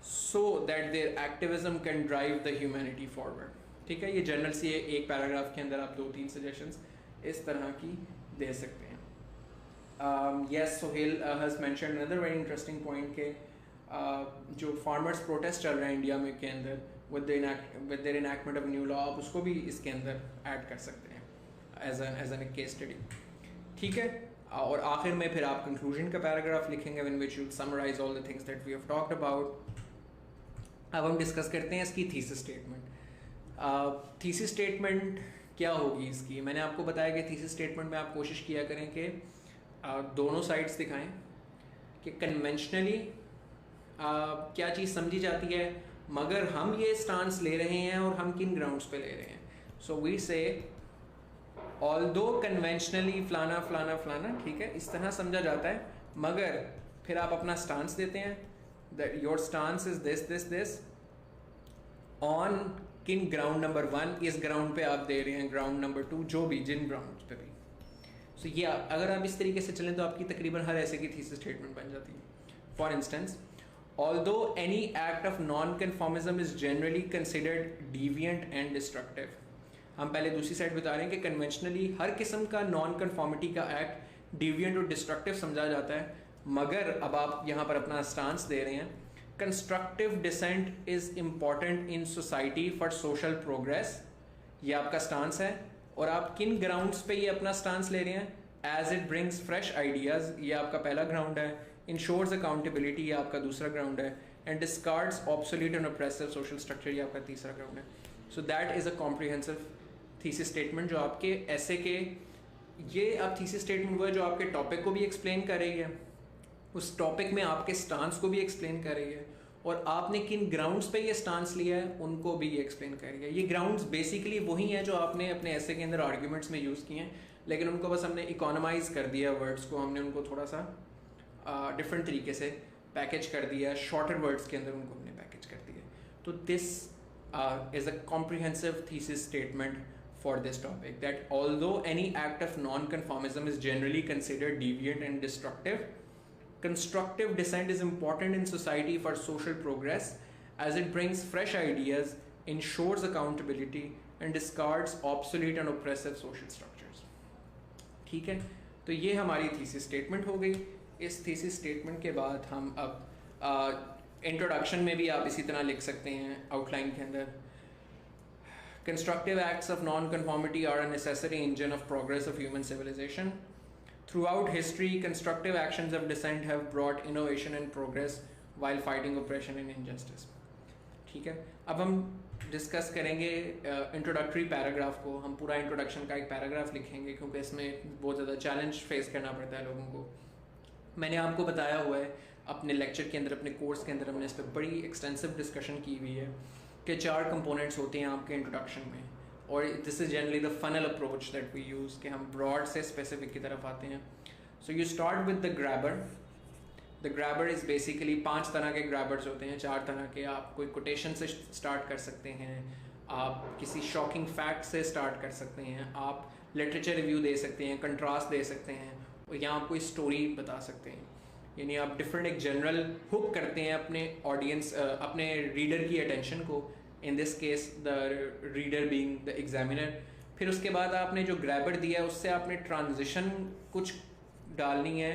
so that their activism can drive the humanity forward. ठीक है, ये जनरल सी एक पैराग्राफ के अंदर आप 2-3 सजेशंस इस तरह की दे सकते हैं. Yes, Sohail has mentioned another very interesting point के जो फार्मर्स प्रोटेस्ट चल रहे हैं इंडिया में के अंदर with their enactment of new law, आप उसको भी इसके अंदर ऐड कर सकते हैं as a case study. ठीक है, और आखिर में फिर आप कंक्लूजन का पैराग्राफ लिखेंगे in which you summarize all the things that we have talked about. अब हम डिस्कस करते हैं इसकी थीसिस स्टेटमेंट. थीसिस स्टेटमेंट क्या होगी इसकी? मैंने आपको बताया कि थीसिस स्टेटमेंट में आप कोशिश किया करें कि दोनों साइड्स दिखाएं कि कन्वेंशनली क्या चीज़ समझी जाती है, मगर हम ये स्टांस ले रहे हैं और हम किन ग्राउंड्स पे ले रहे हैं. सो वी से ऑल्दो कन्वेंशनली फलाना फलाना फलाना, ठीक है, इस तरह समझा जाता है, मगर फिर आप अपना स्टांस देते हैं that your stance is this on किन ग्राउंड नंबर 1 इस ग्राउंड पे आप दे रहे हैं, ग्राउंड नंबर 2 जो भी जिन ग्राउंड पे भी. सो ये अगर आप इस तरीके से चलें तो आपकी तकरीबन हर ऐसे की थीसिस स्टेटमेंट बन जाती है. For instance, although any act of non conformism is generally considered deviant and destructive. हम पहले दूसरी साइड बता रहे हैं कि कन्वेंशनली हर किस्म का नॉन कन्फॉर्मिटी का एक्ट डिविएंट और डिस्ट्रक्टिव समझा जाता है, मगर अब आप यहाँ पर अपना स्टांस दे रहे हैं. Constructive dissent is important in society for social progress. ये आपका स्टांस है, और आप किन ग्राउंड्स पे ये अपना स्टांस ले रहे हैं? As it brings fresh ideas, ये आपका पहला ग्राउंड है. इंश्योर्स अकाउंटेबिलिटी, ये आपका दूसरा ग्राउंड है. And discards obsolete and oppressive social structure, ये आपका तीसरा ग्राउंड है. So that is a comprehensive thesis statement जो आपके ऐसे के, ये आप थीसिस स्टेटमेंट वो है जो आपके टॉपिक को भी एक्सप्लेन कर रही है, उस टॉपिक में आपके स्टांस को भी एक्सप्लेन कर रही है, और आपने किन ग्राउंड्स पे ये स्टांस लिया है उनको भी ये एक्सप्लेन कर रही है. ये ग्राउंड्स बेसिकली वही हैं जो आपने अपने ऐसे के अंदर आर्ग्यूमेंट्स में यूज़ किए हैं, लेकिन उनको बस हमने इकोनॉमाइज कर दिया वर्ड्स को, हमने उनको थोड़ा सा डिफरेंट तरीके से पैकेज कर दिया, शॉर्टर वर्ड्स के अंदर उनको हमने पैकेज कर दिया. तो this is a comprehensive thesis statement for this topic, that although any act of non-conformism is generally considered deviant and destructive, constructive dissent is important in society for social progress as it brings fresh ideas, ensures accountability and discards obsolete and oppressive social structures. ठीक है, तो ये हमारी thesis statement हो गई. इस thesis statement के बाद हम अब इंट्रोडक्शन में भी आप इसी तरह लिख सकते हैं आउटलाइन के अंदर. Constructive acts of non-conformity are a necessary engine of progress of human civilization. Throughout history, constructive actions of dissent have brought innovation and progress while fighting oppression and injustice. ठीक है, अब हम डिस्कस करेंगे introductory paragraph को. हम पूरा introduction का एक पैराग्राफ लिखेंगे क्योंकि इसमें बहुत ज़्यादा चैलेंज फेस करना पड़ता है लोगों को. मैंने आपको बताया हुआ है अपने लेक्चर के अंदर, अपने कोर्स के अंदर हमने इस पर बड़ी एक्सटेंसिव डिस्कशन की हुई है कि 4 कंपोनेंट्स होते हैं आपके इंट्रोडक्शन में, और this is generally the funnel approach that we use कि हम ब्रॉड से स्पेसिफिक की तरफ आते हैं. So you start with the grabber. The grabber is basically 5 तरह के ग्रैबर्स होते हैं, 4 तरह के. आप कोई कोटेशन से स्टार्ट कर सकते हैं, आप किसी शॉकिंग फैक्ट से स्टार्ट कर सकते हैं, आप लिटरेचर रिव्यू दे सकते हैं, कंट्रास्ट दे सकते हैं, या आप कोई स्टोरी बता सकते हैं. यानी आप डिफरेंट एक जनरल हुक करते हैं अपने ऑडियंस, अपने रीडर की अटेंशन को, in this case the reader being the examiner. फिर उसके बाद आपने जो ग्रैबर दिया है उससे आपने ट्रांजिशन कुछ डालनी है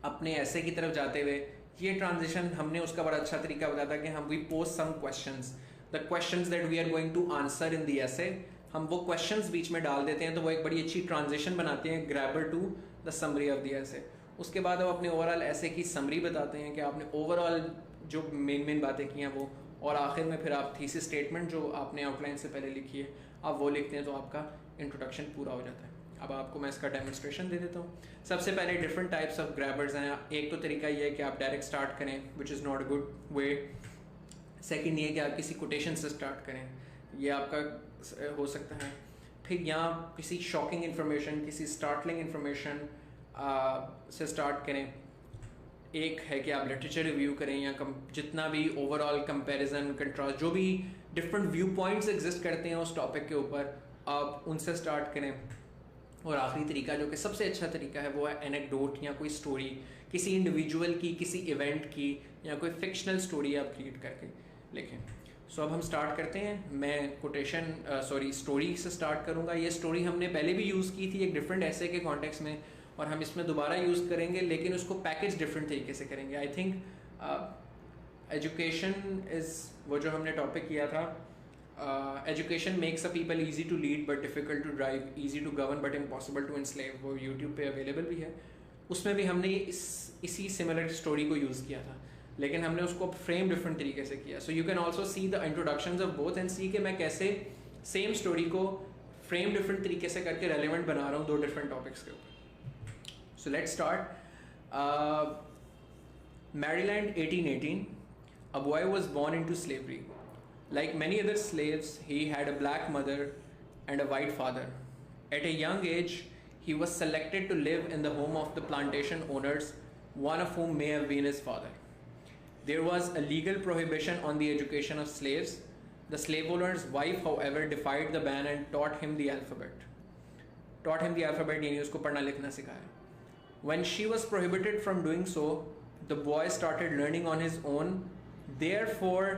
अपने ऐसे की तरफ जाते हुए. ये ट्रांजिशन हमने उसका बड़ा अच्छा तरीका बताया था कि हम we posed some questions, the questions that we are going to answer in the essay, हम वो क्वेश्चंस बीच में डाल देते हैं, तो वो एक बड़ी अच्छी ट्रांजिशन बनाते हैं grabber to the summary of the essay. उसके बाद आप अपने ओवरऑल ऐसे की समरी बताते हैं कि आपने ओवरऑल जो मेन बातें की हैं वो, और आखिर में फिर आप थीसिस स्टेटमेंट जो आपने आउटलाइन से पहले लिखी है आप वो लिखते हैं, तो आपका इंट्रोडक्शन पूरा हो जाता है. अब आपको मैं इसका डेमोन्स्ट्रेशन दे देता हूँ। सबसे पहले डिफरेंट टाइप्स ऑफ ग्रैबर्स हैं। एक तो तरीका ये है कि आप डायरेक्ट स्टार्ट करें, which is not a good way. Second ये कि आप किसी कोटेशन से स्टार्ट करें, ये आपका हो सकता है। फिर यहाँ किसी शॉकिंग इन्फॉर्मेशन, किसी स्टार्टलिंग इन्फॉर्मेशन से स्टार्ट करें। एक है कि आप लिटरेचर रिव्यू करें या जितना भी ओवरऑल कंपैरिजन, कंट्रास्ट, जो भी डिफरेंट व्यू पॉइंट्स एग्जिस्ट करते हैं उस टॉपिक के ऊपर, आप उनसे स्टार्ट करें। और आखिरी तरीका जो कि सबसे अच्छा तरीका है वो है एनेक्डोट या कोई स्टोरी, किसी इंडिविजुअल की, किसी इवेंट की, या कोई फिक्शनल स्टोरी आप क्रिएट करके लिखें। सो अब हम स्टार्ट करते हैं। मैं स्टोरी से स्टार्ट करूँगा। ये स्टोरी हमने पहले भी यूज़ की थी एक डिफरेंट ऐसे के कॉन्टेक्स्ट में, और हम इसमें दोबारा यूज़ करेंगे, लेकिन उसको पैकेज डिफरेंट तरीके से करेंगे। आई थिंक एजुकेशन इज़ वो जो हमने टॉपिक किया था, education makes a people easy to lead but difficult to drive, easy to govern but impossible to enslave. वो यूट्यूब पे अवेलेबल भी है। उसमें भी हमने इसी सिमिलर स्टोरी को यूज़ किया था, लेकिन हमने उसको फ्रेम डिफरेंट तरीके से किया। So you can also see the introductions of both and see कि मैं कैसे सेम स्टोरी को फ्रेम डिफरेंट तरीके से करके रेलिवेंट बना रहा हूँ दो डिफरेंट टॉपिक्स के ऊपर। So let's start. Maryland, 1818. A boy was born into slavery. Like many other slaves, he had a black mother and a white father. At a young age, he was selected to live in the home of the plantation owners, one of whom may have been his father. There was a legal prohibition on the education of slaves. The slave owner's wife, however, defied the ban and taught him the alphabet. यानी उसको पढ़ना लिखना सिखाया. When she was prohibited from doing so, the boy started learning on his own, therefore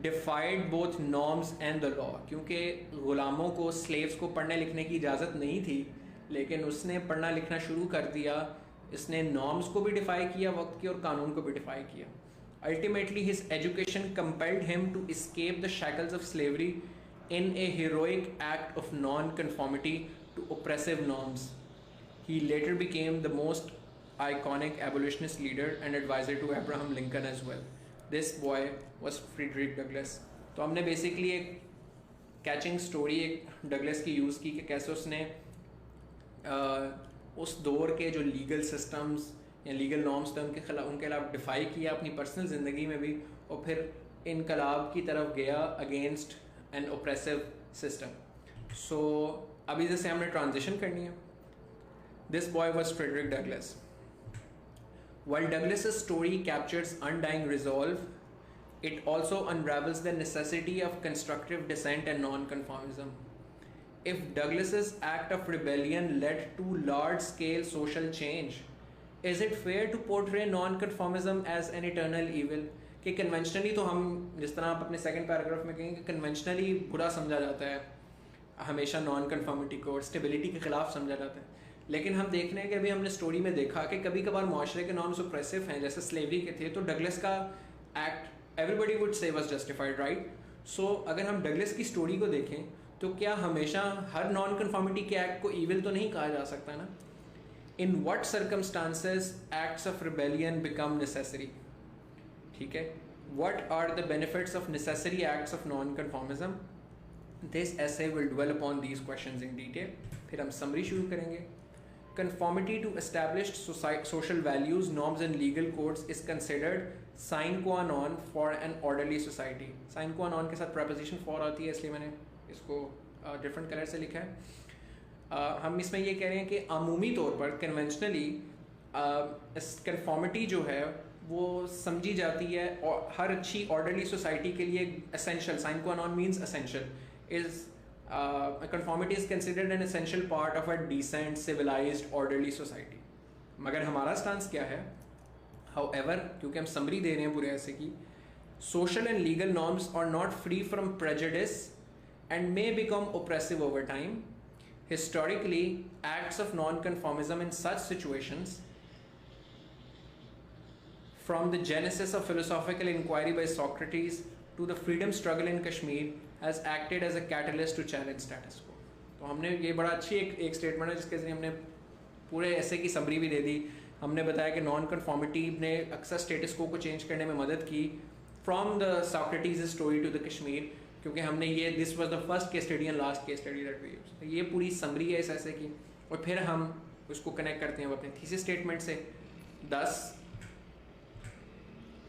defied both norms and the law. क्योंकि गुलामों को, slaves को पढ़ने लिखने की इजाज़त नहीं थी, लेकिन उसने पढ़ना लिखना शुरू कर दिया। इसने नॉर्म्स को भी डिफाई किया वक्त की, और कानून को भी डिफाई किया। Ultimately, his education compelled him to escape the shackles of slavery in a heroic act of non-conformity to oppressive norms. He later became the most iconic abolitionist leader and advisor to Abraham Lincoln as well. This boy was Frederick Douglass. तो हमने basically एक catching story एक Douglas की use की कि कैसे उसने उस दौर के जो लीगल सिस्टम्स या लीगल नॉर्म्स थे उनके खिलाफ डिफाई किया अपनी पर्सनल ज़िंदगी में भी, और फिर इनकलाब की तरफ गया अगेंस्ट एन ओप्रेसिव सिस्टम। सो अभी जैसे हमने ट्रांजिशन करनी है। This boy was Frederick Douglass. While Douglass's story captures undying resolve, it also unravels the necessity of constructive dissent and non-conformism. If Douglass's act of rebellion led to large-scale social change, is it fair to portray non-conformism as an eternal evil? कि conventionally तो हम, जिस तरह आप अपने second paragraph में कहेंगे, conventionally बुरा समझा जाता है हमेशा नॉन कन्फॉर्मिटी को, और स्टेबिलिटी के खिलाफ समझा जाता है। लेकिन हम देख रहे हैं कि अभी हमने स्टोरी में देखा कि कभी कभार माशरे के नॉर्म्स ऑप्रेसिव हैं, जैसे स्लेवरी के थे, तो डगलस का act everybody would say was justified, right? So अगर हम डगलस की स्टोरी को देखें तो क्या हमेशा हर नॉन कन्फॉर्मिटी के एक्ट को ईविल तो नहीं कहा जा सकता ना? In what circumstances acts of rebellion become necessary? ठीक है, what are the benefits of necessary acts of non conformism? This essay will dwell upon these questions in detail. फिर हम समरी शुरू करेंगे। Conformity to established social values, norms and legal codes is considered sine qua non for an orderly society. Sine qua non के साथ preposition for आती है, इसलिए मैंने इसको different color से लिखा है। हम इसमें ये कह रहे हैं कि अमूमी तौर पर conventionally conformity जो है वो समझी जाती है और हर अच्छी orderly society के लिए essential, sine qua non means essential, is conformity is considered an essential part of a decent, civilized, orderly society. मगर हमारा स्टांस क्या है? However, क्योंकि हम समरी दे रहे हैं पूरे ऐसे की, social and legal norms are not free from prejudice and may become oppressive over time. Historically, acts of non-conformism in such situations, from the genesis of philosophical inquiry by Socrates to the freedom struggle in Kashmir, has acted as a catalyst to challenge status quo. तो हमने ये बड़ा अच्छी एक statement है जिसके जरिए हमने पूरे ऐसे की समरी भी दे दी। हमने बताया कि नॉन कन्फॉर्मिटी ने अक्सर स्टेटस को चेंज करने में मदद की, from the Socrates story to the Kashmir, क्योंकि हमने ये this was the first case study and last case study that we used. ये पूरी समरी है इस ऐसे की। और फिर हम उसको कनेक्ट करते हैं अपने थीसिस स्टेटमेंट से। 10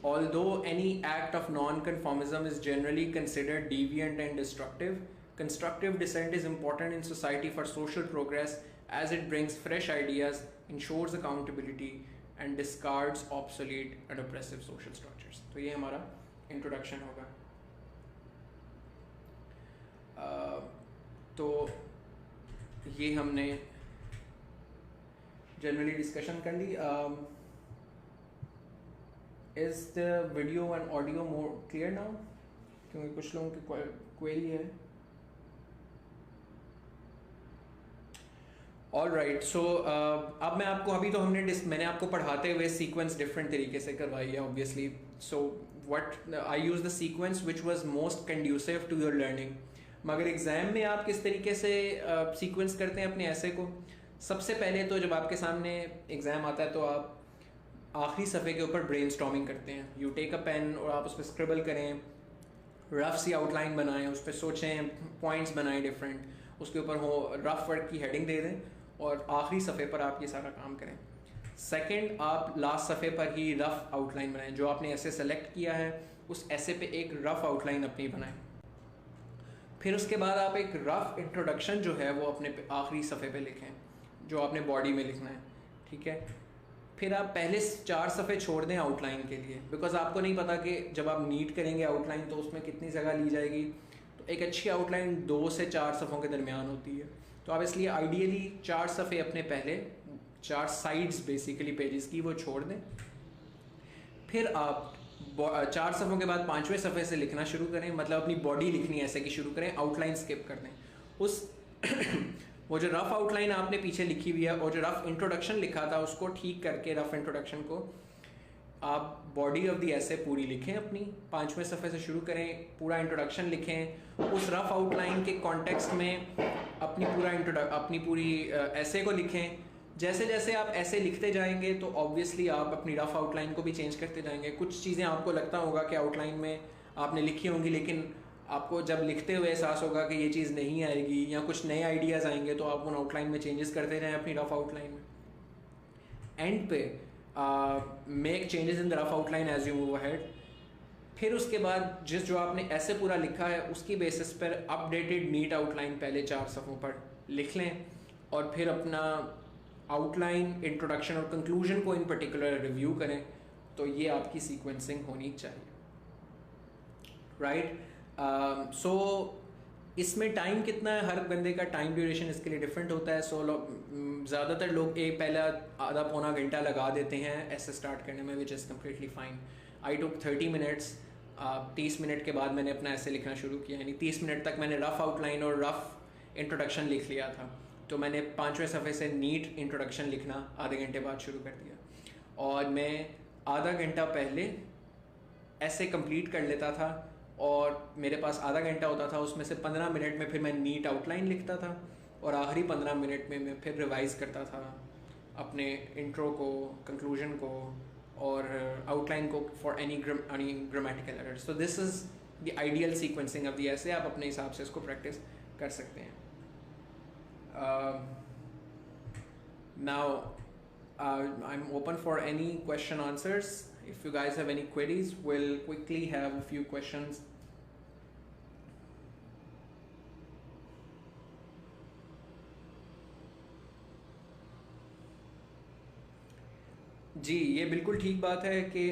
although any act of non-conformism is generally considered deviant and destructive, constructive dissent is important in society for social progress as it brings fresh ideas, ensures accountability and discards obsolete and oppressive social structures. तो ये हमारा introduction होगा। तो ये हमने generally discussion कर ली। Is the video and audio more clear now? क्योंकि कुछ लोगों की क्वेरी है। All right, so अब मैं आपको अभी तो मैंने आपको पढ़ाते हुए सीक्वेंस डिफरेंट तरीके से करवाई है obviously. So what I use the sequence which was most conducive to your learning. मगर एग्ज़ाम में आप किस तरीके से सीक्वेंस करते हैं अपने ऐसे को? सबसे पहले तो जब आपके सामने एग्ज़ाम आता है तो आप आखिरी सफ़े के ऊपर ब्रेनस्टॉर्मिंग करते हैं। यू टेक अ पेन और आप उस पर स्क्रिबल करें, रफ सी आउटलाइन बनाएं, उस पर सोचें, पॉइंट्स बनाएं डिफरेंट, उसके ऊपर हो रफ वर्ड की हेडिंग दे दें और आखिरी सफ़े पर आप ये सारा काम करें। सेकंड, आप लास्ट सफ़े पर ही रफ आउटलाइन बनाएं। जो आपने ऐसे सेलेक्ट किया है उस ऐसे पे एक रफ आउटलाइन अपनी बनाएं। फिर उसके बाद आप एक रफ इंट्रोडक्शन जो है वो अपने आखिरी सफ़े पे लिखें, जो आपने बॉडी में लिखना है, ठीक है। फिर आप पहले 4 सफ़े छोड़ दें आउटलाइन के लिए, बिकॉज आपको नहीं पता कि जब आप नीट करेंगे आउटलाइन तो उसमें कितनी जगह ली जाएगी। तो एक अच्छी आउटलाइन 2 से 4 सफ़ों के दरमियान होती है। तो आप इसलिए आइडियली 4 सफ़े अपने पहले 4 साइड्स बेसिकली पेजेस की वो छोड़ दें। फिर आप 4 सफ़ों के बाद 5वें सफ़े से लिखना शुरू करें, मतलब अपनी बॉडी लिखनी ऐसे कि शुरू करें, आउटलाइन स्किप कर दें। उस वो जो रफ़ आउटलाइन आपने पीछे लिखी हुई है और जो रफ़ इंट्रोडक्शन लिखा था उसको ठीक करके रफ़ इंट्रोडक्शन को आप बॉडी ऑफ द ऐसे पूरी लिखें अपनी। 5वें सफ़े से शुरू करें, पूरा इंट्रोडक्शन लिखें, उस रफ़ आउटलाइन के कॉन्टेक्स्ट में अपनी पूरी ऐसे को लिखें। जैसे जैसे आप ऐसे लिखते जाएंगे तो ऑब्वियसली आप अपनी रफ़ आउटलाइन को भी चेंज करते जाएंगे। कुछ चीज़ें आपको लगता होगा कि आउटलाइन में आपने लिखी होंगी, लेकिन आपको जब लिखते हुए एहसास होगा कि ये चीज़ नहीं आएगी या कुछ नए आइडियाज़ आएंगे, तो आप उन आउटलाइन में चेंजेस करते रहें अपनी रफ़ आउटलाइन में। एंड पे make changes in the rough outline as you move ahead. फिर उसके बाद जो आपने ऐसे पूरा लिखा है उसकी बेसिस पर अपडेटेड नीट आउटलाइन पहले 4 सफ़ों पर लिख लें और फिर अपना आउटलाइन, इंट्रोडक्शन और कंक्लूजन को इन पर्टिकुलर रिव्यू करें। तो ये आपकी सीक्वेंसिंग होनी चाहिए, राइट। सो इसमें टाइम कितना है, हर बंदे का टाइम ड्यूरेशन इसके लिए डिफरेंट होता है। सो ज़्यादातर लोग पहला आधा पौना घंटा लगा देते हैं ऐसे स्टार्ट करने में, which is completely fine. I took 30 minutes. 30 minute के बाद मैंने अपना ऐसे लिखना शुरू किया, यानी 30 मिनट तक मैंने रफ़ आउटलाइन और रफ़ इंट्रोडक्शन लिख लिया था। तो मैंने 5वें सफ़े से नीट इंट्रोडक्शन लिखना आधे घंटे बाद शुरू कर दिया और मैं आधा घंटा पहले ऐसे कंप्लीट कर लेता था और मेरे पास आधा घंटा होता था, उसमें से 15 मिनट में फिर मैं नीट आउटलाइन लिखता था और आखिरी 15 मिनट में मैं फिर रिवाइज़ करता था अपने इंट्रो को, कंक्लूजन को और आउटलाइन को for any grammatical errors. So this is the ideal sequencing of the ऐसे। आप अपने हिसाब से इसको प्रैक्टिस कर सकते हैं। Now I'm open for any question answers. If you guys have any queries, we'll quickly have a few questions. जी, ये बिल्कुल ठीक बात है कि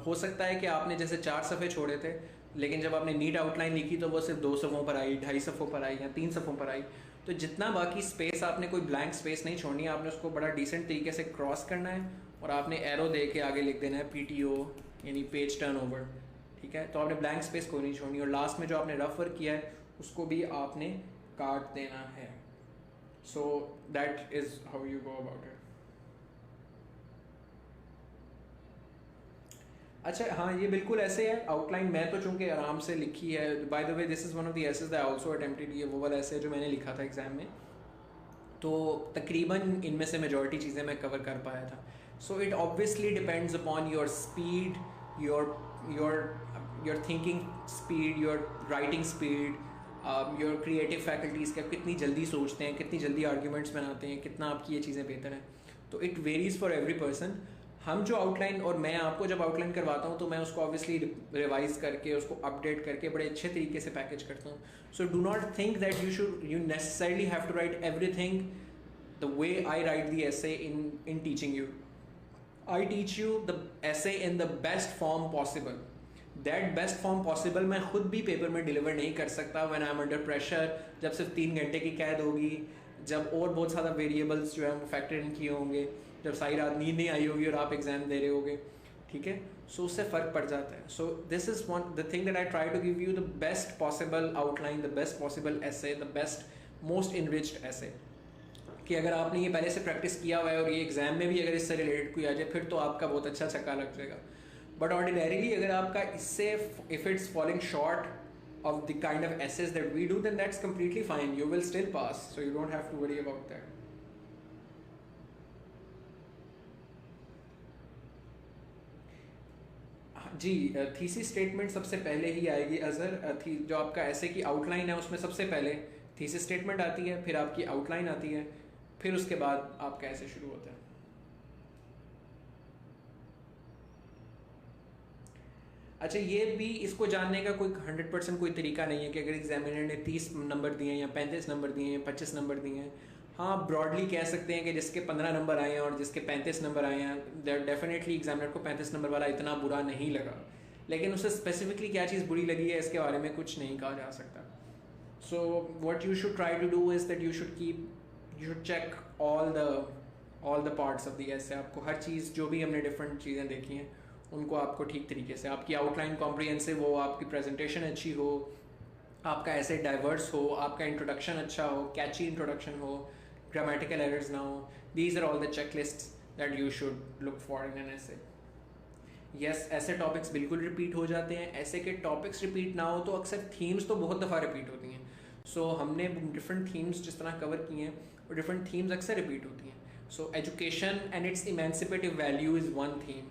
हो सकता है कि आपने जैसे 4 सफ़े छोड़े थे, लेकिन जब आपने नीट आउटलाइन लिखी तो वो सिर्फ 2 सफ़ों पर आई, 2.5 सफ़ों पर आई या 3 सफ़ों पर आई। तो जितना बाकी स्पेस, आपने कोई ब्लैंक स्पेस नहीं छोड़नी है, आपने उसको बड़ा डिसेंट तरीके से क्रॉस करना है और आपने एरो दे के आगे लिख देना है PTO, यानी पेज टर्न ओवर, ठीक है। तो आपने ब्लैंक स्पेस कोई नहीं छोड़नी और लास्ट में जो आपने रफ वर्क किया है उसको भी आपने काट देना है। So that is how you go about it. अच्छा, हाँ, ये बिल्कुल ऐसे है आउटलाइन। मैं तो चूँकि आराम से लिखी है, by the way this is one of the essays that I also attempted. ये वो वाला ऐसे जो मैंने लिखा था एग्ज़ाम में, तो तकरीबन इनमें से मेजॉरिटी चीज़ें मैं कवर कर पाया था। So it obviously depends upon your speed, your thinking speed, your writing speed, your creative faculties के आप कितनी जल्दी सोचते हैं, कितनी जल्दी आर्ग्यूमेंट्स बनाते हैं, कितना आपकी ये चीज़ें बेहतर हैं. तो it varies for every person. हम जो आउटलाइन और मैं आपको जब आउटलाइन करवाता हूँ तो मैं उसको ऑब्वियसली रिवाइज करके उसको अपडेट करके बड़े अच्छे तरीके से पैकेज करता हूँ. So do not think that you necessarily have to write everything the way I write the essay in teaching you. I teach you the essay in the best form possible. That best form possible मैं खुद भी paper में deliver नहीं कर सकता when I am under pressure, जब सिर्फ 3 घंटे की कैद होगी, जब और बहुत ज़्यादा वेरिएबल्स जो है वो फैक्टर इन किए होंगे, जब सारी रात नींद नहीं आई होगी और आप एग्ज़ाम दे रहे होगे. ठीक है, सो उससे फ़र्क पड़ जाता है. So this is one the thing that I try to give you the best possible outline, the best possible essay, the best most enriched essay, कि अगर आपने ये पहले से प्रैक्टिस किया हुआ है और ये एग्ज़ाम में भी अगर इससे रिलेटेड कोई आ जाए फिर तो आपका बहुत अच्छा छक्का लग जाएगा. बट ऑर्डिनरीली अगर आपका इससे if it's falling short of the kind of essays that we do, then that's completely fine. You will still pass, so you don't have to worry about that. जी, थीसिस स्टेटमेंट सबसे पहले ही आएगी अज़र. जो आपका ऐसे की आउटलाइन है उसमें सबसे पहले थीसिस स्टेटमेंट आती है, फिर आपकी आउटलाइन आती है, फिर उसके बाद आपका ऐसे शुरू होता है. अच्छा, ये भी इसको जानने का कोई 100% कोई तरीका नहीं है कि अगर एग्जामिनर ने 30 नंबर दिए हैं या 35 नंबर दिए हैं, 25 नंबर दिए हैं. हाँ, ब्रॉडली कह सकते हैं कि जिसके 15 नंबर आए हैं और जिसके 35 नंबर आए हैं, डेफिनेटली एग्जामिनर को 35 नंबर वाला इतना बुरा नहीं लगा. लेकिन उसे स्पेसिफिकली क्या चीज़ बुरी लगी है इसके बारे में कुछ नहीं कहा जा सकता. So what you should try to do is that you should check all the parts of the essay. आपको हर चीज़ जो भी हमने डिफरेंट चीज़ें देखी हैं उनको आपको ठीक तरीके से, आपकी आउटलाइन कॉम्प्रिहेंसिव हो, आपकी प्रेजेंटेशन अच्छी हो, आपका ऐसे डाइवर्स हो, आपका इंट्रोडक्शन अच्छा हो, कैची इंट्रोडक्शन हो, ग्रामेटिकल एरर्स ना हो. These are all the checklists that you should look for in an essay. Yes, ऐसे टॉपिक्स बिल्कुल रिपीट हो जाते हैं. ऐसे के टॉपिक्स रिपीट ना हो तो अक्सर थीम्स तो बहुत दफ़ा रिपीट होती हैं. सो हमने डिफरेंट थीम्स जिस तरह कवर किए हैं और डिफरेंट थीम्स अक्सर रिपीट होती हैं. So education and its emancipative value is one theme.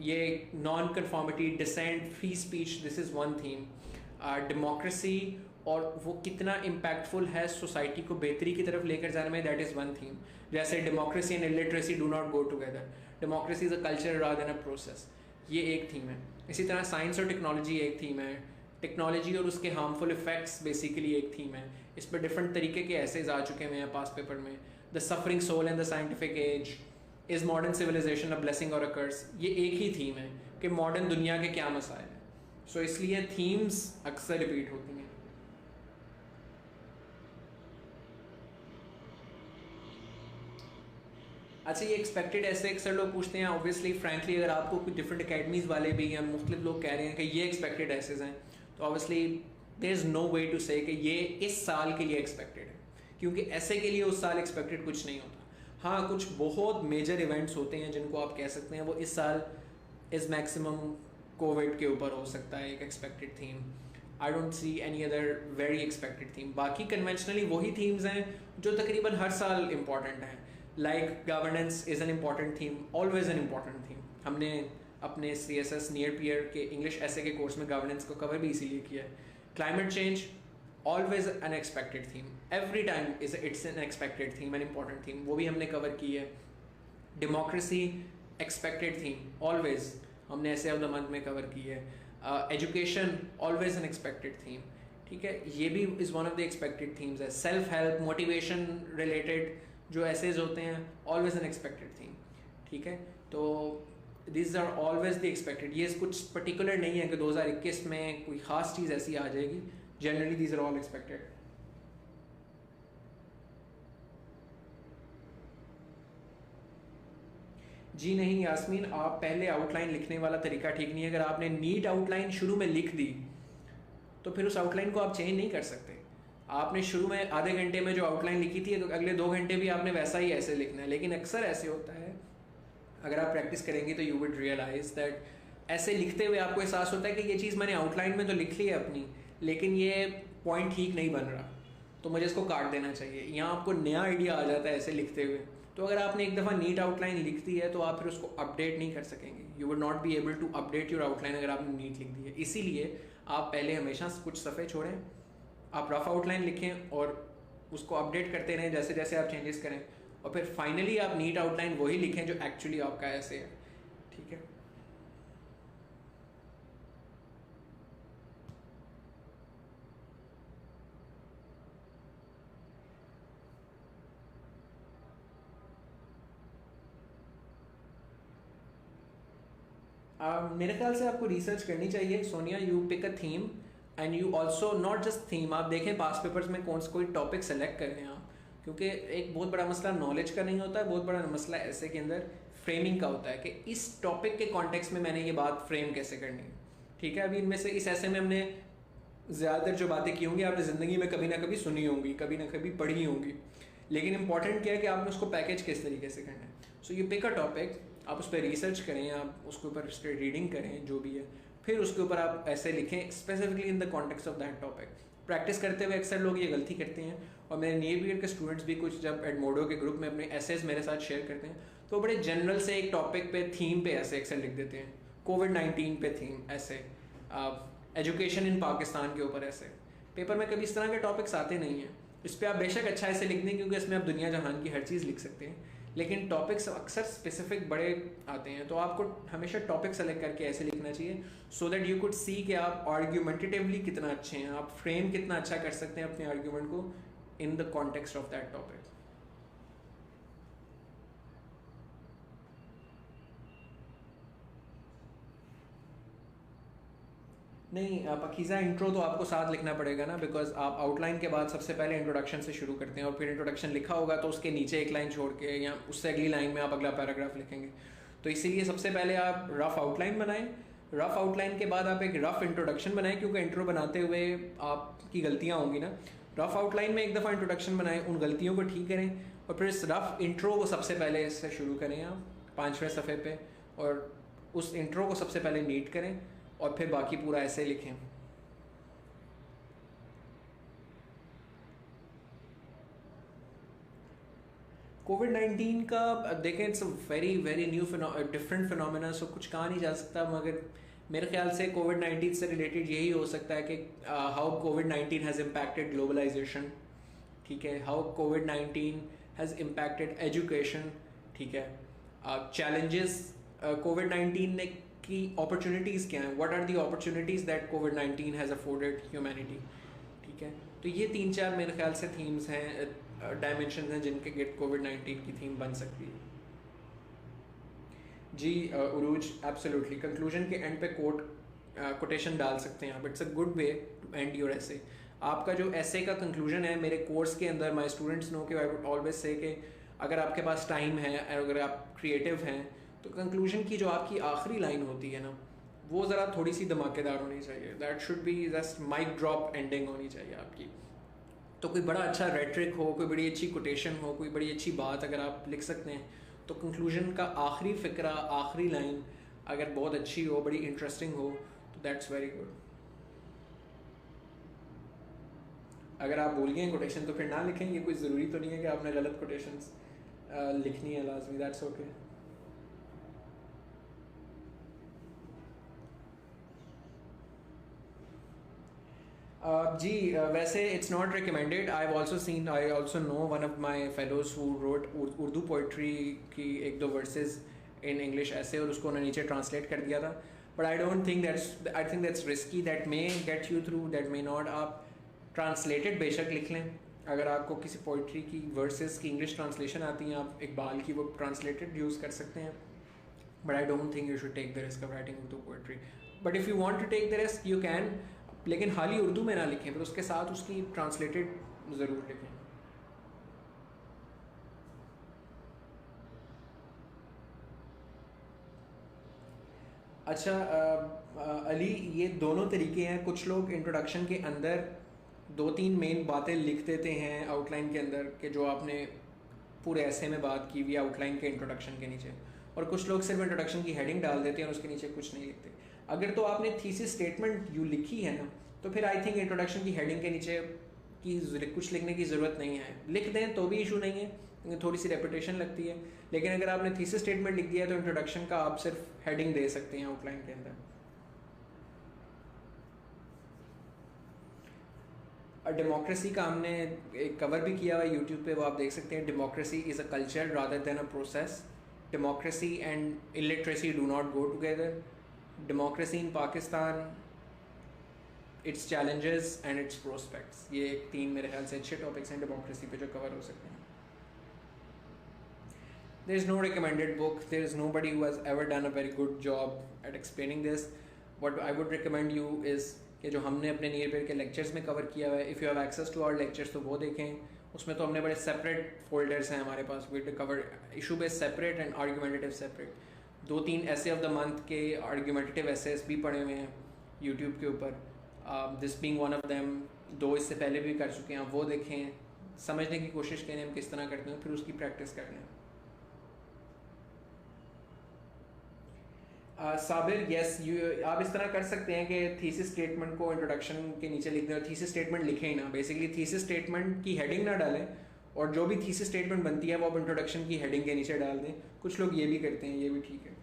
ये non conformity, dissent, free speech, this is one theme. Democracy और वो कितना इम्पैक्टफुल है सोसाइटी को बेहतरी की तरफ लेकर जाने में, दैट इज़ वन थीम. जैसे democracy and illiteracy do not go together. Democracy is a culture rather than a process. ये एक थीम है. इसी तरह साइंस और टेक्नोलॉजी एक थीम है. टेक्नोलॉजी और उसके हार्मफुल इफेक्ट्स बेसिकली एक थीम है. इस पर डिफरेंट तरीके के ऐसेज आ चुके हैं पास पेपर में. The suffering soul and the scientific age, is modern civilisation a blessing और अ कर्स. ये एक ही थीम है कि मॉडर्न दुनिया के क्या मसाइल हैं. सो इसलिए थीम्स अक्सर रिपीट होती हैं. अच्छा, ये एक्सपेक्टेड ऐसे अक्सर लोग पूछते हैं. ऑब्वियसली फ्रैंकली अगर आपको कुछ डिफरेंट अकेडमीज़ वाले भी या मुख्तलिफ लोग कह रहे हैं कि ये एक्सपेक्टेड ऐसेज हैं, तो obviously there is no way to say कि ये इस साल के लिए एक्सपेक्टेड है, क्योंकि ऐसे के लिए उस साल एक्सपेक्टेड कुछ नहीं होता. हाँ, कुछ बहुत मेजर इवेंट्स होते हैं जिनको आप कह सकते हैं वो इस साल इज़ मैक्सिमम कोविड के ऊपर हो सकता है एक expected theme. I don't see any other very expected theme. बाकी कन्वेंशनली वही थीम्स हैं जो तकरीबन हर साल इम्पॉर्टेंट हैं. Like governance is an important theme, always an important theme. हमने अपने CSS नियर पीयर के इंग्लिश ऐसे के कोर्स में गवर्नेंस को कवर भी इसीलिए किया है. Climate change always an expected theme, every time it's an expected theme, an important theme, वो भी हमने कवर की है. डेमोक्रेसी एक्सपेक्टेड थीम, ऑलवेज हमने ऐसे ऑफ द मंथ में कवर की है. Education always an expected theme. ठीक है, ये भी is one of the expected themes है. सेल्फ हेल्प, मोटिवेशन रिलेटेड जो ऐसेज होते हैं, ऑलवेज एन एक्सपेक्टेड थीम. ठीक है, तो this are always the expected. ये कुछ पर्टिकुलर नहीं है कि 2021 में कोई ख़ास चीज़ ऐसी आ जाएगी. Generally these are all expected. जी नहीं यास्मीन, आप पहले आउटलाइन लिखने वाला तरीका ठीक नहीं है. अगर आपने नीट आउटलाइन शुरू में लिख दी तो फिर उस आउटलाइन को आप चेंज नहीं कर सकते. आपने शुरू में आधे घंटे में जो आउटलाइन लिखी थी तो अगले 2 घंटे भी आपने वैसा ही ऐसे लिखना है. लेकिन अक्सर ऐसे होता है, अगर आप प्रैक्टिस करेंगे तो यू वुड रियलाइज दैट ऐसे लिखते हुए आपको एहसास होता है कि ये चीज़ मैंने आउटलाइन में तो लिख ली है अपनी, लेकिन ये पॉइंट ठीक नहीं बन रहा, तो मुझे इसको काट देना चाहिए. यहाँ आपको नया आइडिया आ जाता है ऐसे लिखते हुए. तो अगर आपने एक दफ़ा नीट आउटलाइन लिख दी है तो आप फिर उसको अपडेट नहीं कर सकेंगे. You would not be able to update your outline अगर आपने नीट लिख दी है. इसीलिए आप पहले हमेशा कुछ सफ़े छोड़ें, आप रफ आउटलाइन लिखें और उसको अपडेट करते रहें जैसे जैसे आप चेंजेस करें, और फिर फाइनली आप नीट आउटलाइन वही लिखें जो एक्चुअली आपका ऐसे है। ठीक है। मेरे ख्याल से आपको रिसर्च करनी चाहिए Sonia. You pick a theme and you also not just theme, आप देखें पास पेपर्स में कौन सा कोई टॉपिक सेलेक्ट कर रहे हैं आप, क्योंकि एक बहुत बड़ा मसला नॉलेज का नहीं होता है, बहुत बड़ा मसला ऐसे के अंदर फ्रेमिंग का होता है कि इस टॉपिक के कॉन्टेक्स्ट में मैंने ये बात फ्रेम कैसे करनी है। ठीक है। अभी इनमें से इस ऐसे में हमने ज़्यादातर जो बातें की होंगी आपने ज़िंदगी में कभी ना कभी सुनी होंगी, कभी ना कभी पढ़ी होंगी, लेकिन इंपॉर्टेंट क्या है कि आपने उसको पैकेज किस तरीके से करना है। So you pick a topic, आप उस पर रिसर्च करें, आप उसके ऊपर रीडिंग करें जो भी है, फिर उसके ऊपर आप ऐसे लिखें specifically in the context of that topic. Practice करते हुए अक्सर लोग ये गलती करते हैं, और मेरे नीट के स्टूडेंट्स भी कुछ जब एडमोडो के ग्रुप में अपने एसेज मेरे साथ शेयर करते हैं तो बड़े जनरल से एक टॉपिक पे थीम पे ऐसे अक्सर लिख देते हैं, कोविड-19 पे थीम ऐसे, एजुकेशन इन पाकिस्तान के ऊपर ऐसे। पेपर में कभी इस तरह के टॉपिक्स आते नहीं हैं। इस पर आप बेशक अच्छा ऐसे लिख दें क्योंकि इसमें आप दुनिया जहान की हर चीज़ लिख सकते हैं, लेकिन टॉपिक्स अक्सर स्पेसिफिक बड़े आते हैं, तो आपको हमेशा टॉपिक सेलेक्ट करके ऐसे लिखना चाहिए so that you could see कि आप आर्ग्यूमेंटेटिवली कितना अच्छे हैं, आप फ्रेम कितना अच्छा कर सकते हैं अपने आर्ग्यूमेंट को in the context of that topic. नहीं पकीज़ा इंट्रो तो आपको साथ लिखना पड़ेगा ना, बिकॉज आप आउटलाइन के बाद सबसे पहले इंट्रोडक्शन से शुरू करते हैं और फिर इंट्रोडक्शन लिखा होगा तो उसके नीचे एक लाइन छोड़ के या उससे अगली लाइन में आप अगला पैराग्राफ लिखेंगे। तो इसीलिए सबसे पहले आप रफ आउटलाइन बनाएं, रफ आउटलाइन के बाद आप एक रफ इंट्रोडक्शन बनाएं, क्योंकि इंट्रो बनाते हुए आपकी गलतियाँ होंगी ना। रफ आउटलाइन में एक दफ़ा इंट्रोडक्शन बनाएं, उन गलतियों को ठीक करें, और फिर इस रफ इंट्रो को सबसे पहले इससे शुरू करें आप 5वें सफ़े पे, और उस इंट्रो को सबसे पहले नीट करें और फिर बाकी पूरा ऐसे लिखें। कोविड-19 का देखें it's a very very new different phenomena, so कुछ कहा नहीं जा सकता, मगर मेरे ख्याल से कोविड-19 से रिलेटेड यही हो सकता है कि हाउ कोविड-19 हैज़ इम्पैक्टेड ग्लोबलाइजेशन। ठीक है। हाउ कोविड-19 हैज़ इम्पैक्टेड एजुकेशन। ठीक है। चैलेंजेस कोविड-19 ने की अपॉर्चुनिटीज़ क्या हैं, what are the opportunities that कोविड-19 हैज़ अफोर्डेड ह्यूमैनिटी। ठीक है। तो ये 3-4 मेरे ख्याल से थीम्स हैं, डायमेंशन हैं जिनके गेट कोविड-19 की थीम बन सकती है। जी उरूज एब्सोल्युटली कंक्लूजन के एंड पे कोटेशन डाल सकते हैं आप। It's a good way to end your essay. आपका जो ऐसे का कंक्लूजन है मेरे कोर्स के अंदर, माय स्टूडेंट्स नो कि आई वुड ऑलवेज से कि अगर आपके पास टाइम है, अगर आप क्रिएटिव हैं, तो कंक्लूजन की जो आपकी आखिरी लाइन होती है ना, वो ज़रा थोड़ी सी धमाकेदार होनी चाहिए। That should be just mic drop ending होनी चाहिए आपकी। तो कोई बड़ा अच्छा रेट्रिक हो, कोई बड़ी अच्छी कोटेशन हो, कोई बड़ी अच्छी बात अगर आप लिख सकते हैं, तो कंक्लूजन का आखिरी फ़िक्रा, आखिरी लाइन अगर बहुत अच्छी हो, बड़ी इंटरेस्टिंग हो, तो दैट्स वेरी गुड। अगर आप भूल गए कोटेशन तो फिर ना लिखें, ये कोई ज़रूरी तो नहीं है कि आपने गलत कोटेशंस लिखनी है लाजमी, दैट्स ओके। जी वैसे it's not recommended. I have also seen, I also know one of my fellows who wrote Urdu poetry की 1-2 वर्सेस इन इंग्लिश ऐसे, और उसको उन्होंने नीचे ट्रांसलेट कर दिया था, but I don't think that's, I think that's risky, that may get you through, that may not. आप ट्रांसलेटेड बेशक लिख लें, अगर आपको किसी पोइट्री की वर्सेस की इंग्लिश ट्रांसलेशन आती हैं, आप इकबाल की वो ट्रांसलेटेड यूज़ कर सकते हैं, but I don't think you should take the risk of writing Urdu poetry. But if you want to take the risk you can, लेकिन हाली उर्दू में ना लिखें, पर उसके साथ उसकी ट्रांसलेटेड ज़रूर लिखें। अच्छा अली, ये दोनों तरीके हैं। कुछ लोग इंट्रोडक्शन के अंदर 2-3 मेन बातें लिख देते हैं आउटलाइन के अंदर, कि जो आपने पूरे ऐसे में बात की हुई आउटलाइन के इंट्रोडक्शन के नीचे, और कुछ लोग सिर्फ इंट्रोडक्शन की हेडिंग डाल देते हैं और उसके नीचे कुछ नहीं लिखते। अगर तो आपने थीसिस स्टेटमेंट यू लिखी है ना, तो फिर आई थिंक इंट्रोडक्शन की हेडिंग के नीचे की कुछ लिखने की ज़रूरत नहीं है। लिख दें तो भी इशू नहीं है, क्योंकि थोड़ी सी रेपुटेशन लगती है, लेकिन अगर आपने थीसिस स्टेटमेंट लिख दिया तो इंट्रोडक्शन का आप सिर्फ हेडिंग दे सकते हैं आउटलाइन के अंदर। डेमोक्रेसी का हमने एक कवर भी किया हुआ है यूट्यूब पे, वो आप देख सकते हैं. Democracy is a culture rather than a process. Democracy and illiteracy do not go together. Democracy in Pakistan, it's challenges and it's prospects. ये 3 मेरे ख्याल से अच्छे टॉपिक्स हैं डेमोक्रेसी पे जो कवर हो सकते हैं. There is no recommended book. There is nobody who has ever done a very good job at explaining this. What I would recommend you is कि जो हमने अपने नियर पेयर के लेक्चर्स में कवर किया हुआ है, if you have access to our lectures तो वो देखें. उसमें तो हमने बड़े सेपरेट फोल्डर्स हैं हमारे पास. We cover issue based separate and argumentative separate. 2-3 essay of the month के आर्गूमेंटेटिव एसेस भी पढ़े हुए हैं यूट्यूब के ऊपर. This being one of them. 2 इससे पहले भी कर चुके हैं, वो देखें, समझने की कोशिश करें हम किस तरह करते हैं, फिर उसकी प्रैक्टिस कर लें. साबिर, यस, आप इस तरह कर सकते हैं कि थीसिस स्टेटमेंट को इंट्रोडक्शन के नीचे लिख दें और थीसिस स्टेटमेंट लिखें ही ना. बेसिकली थीसिस स्टेटमेंट की हेडिंग ना डालें और जो भी थीसिस स्टेटमेंट बनती है वो आप इंट्रोडक्शन की हेडिंग के नीचे डाल दें. कुछ लोग ये भी करते हैं, ये भी ठीक है.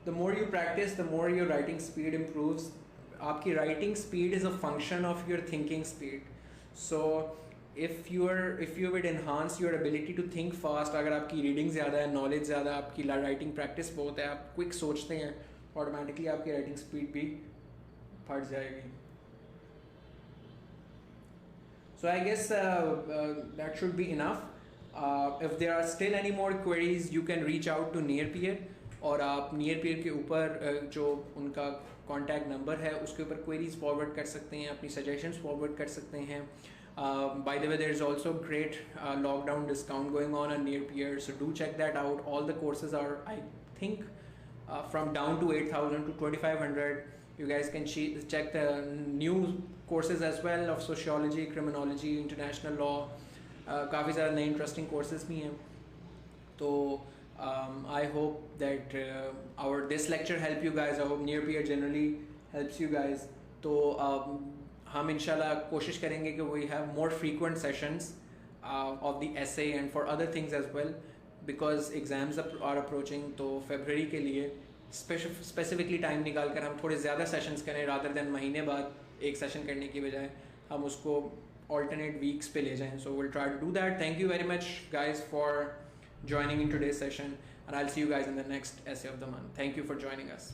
The more you practice the more your writing speed improves. आपकी writing speed is a function of your thinking speed. So if you would enhance your ability to think fast, अगर आपकी रीडिंग ज़्यादा है, नॉलेज ज़्यादा, आपकी writing practice बहुत है, आप क्विक सोचते हैं, ऑटोमेटिकली आपकी राइटिंग स्पीड भी बढ़ जाएगी. So I guess that should be enough. If there are still any more queries, you can reach out to Nearpeer. और आप Nearpeer के ऊपर जो उनका कॉन्टैक्ट नंबर है उसके ऊपर क्वेरीज फॉरवर्ड कर सकते हैं, अपनी सजेशंस फॉरवर्ड कर सकते हैं. By the way, there is also great lockdown discount going on Nearpeer, so do check that out. All the courses are, I think, from down to 8,000 to 2,500. You guys can check the new courses as well of sociology, criminology, international law. काफ़ी ज़्यादा नए interesting courses भी हैं. तो I hope that this lecture help you guys. I hope Nearpeer generally helps you guys. तो हम इंशाल्लाह कोशिश करेंगे कि we have more frequent sessions of the essay and for other things as well, because exams are approaching. तो फरवरी के लिए specifically time निकाल कर हम थोड़े ज़्यादा सेशंस करें रादर देन महीने बाद एक सेशन करने की बजाय हम उसको alternate weeks पे ले जाएं. So we'll try to do that. Thank you very much guys for joining in today's session, and I'll see you guys in the next essay of the month. Thank you for joining us.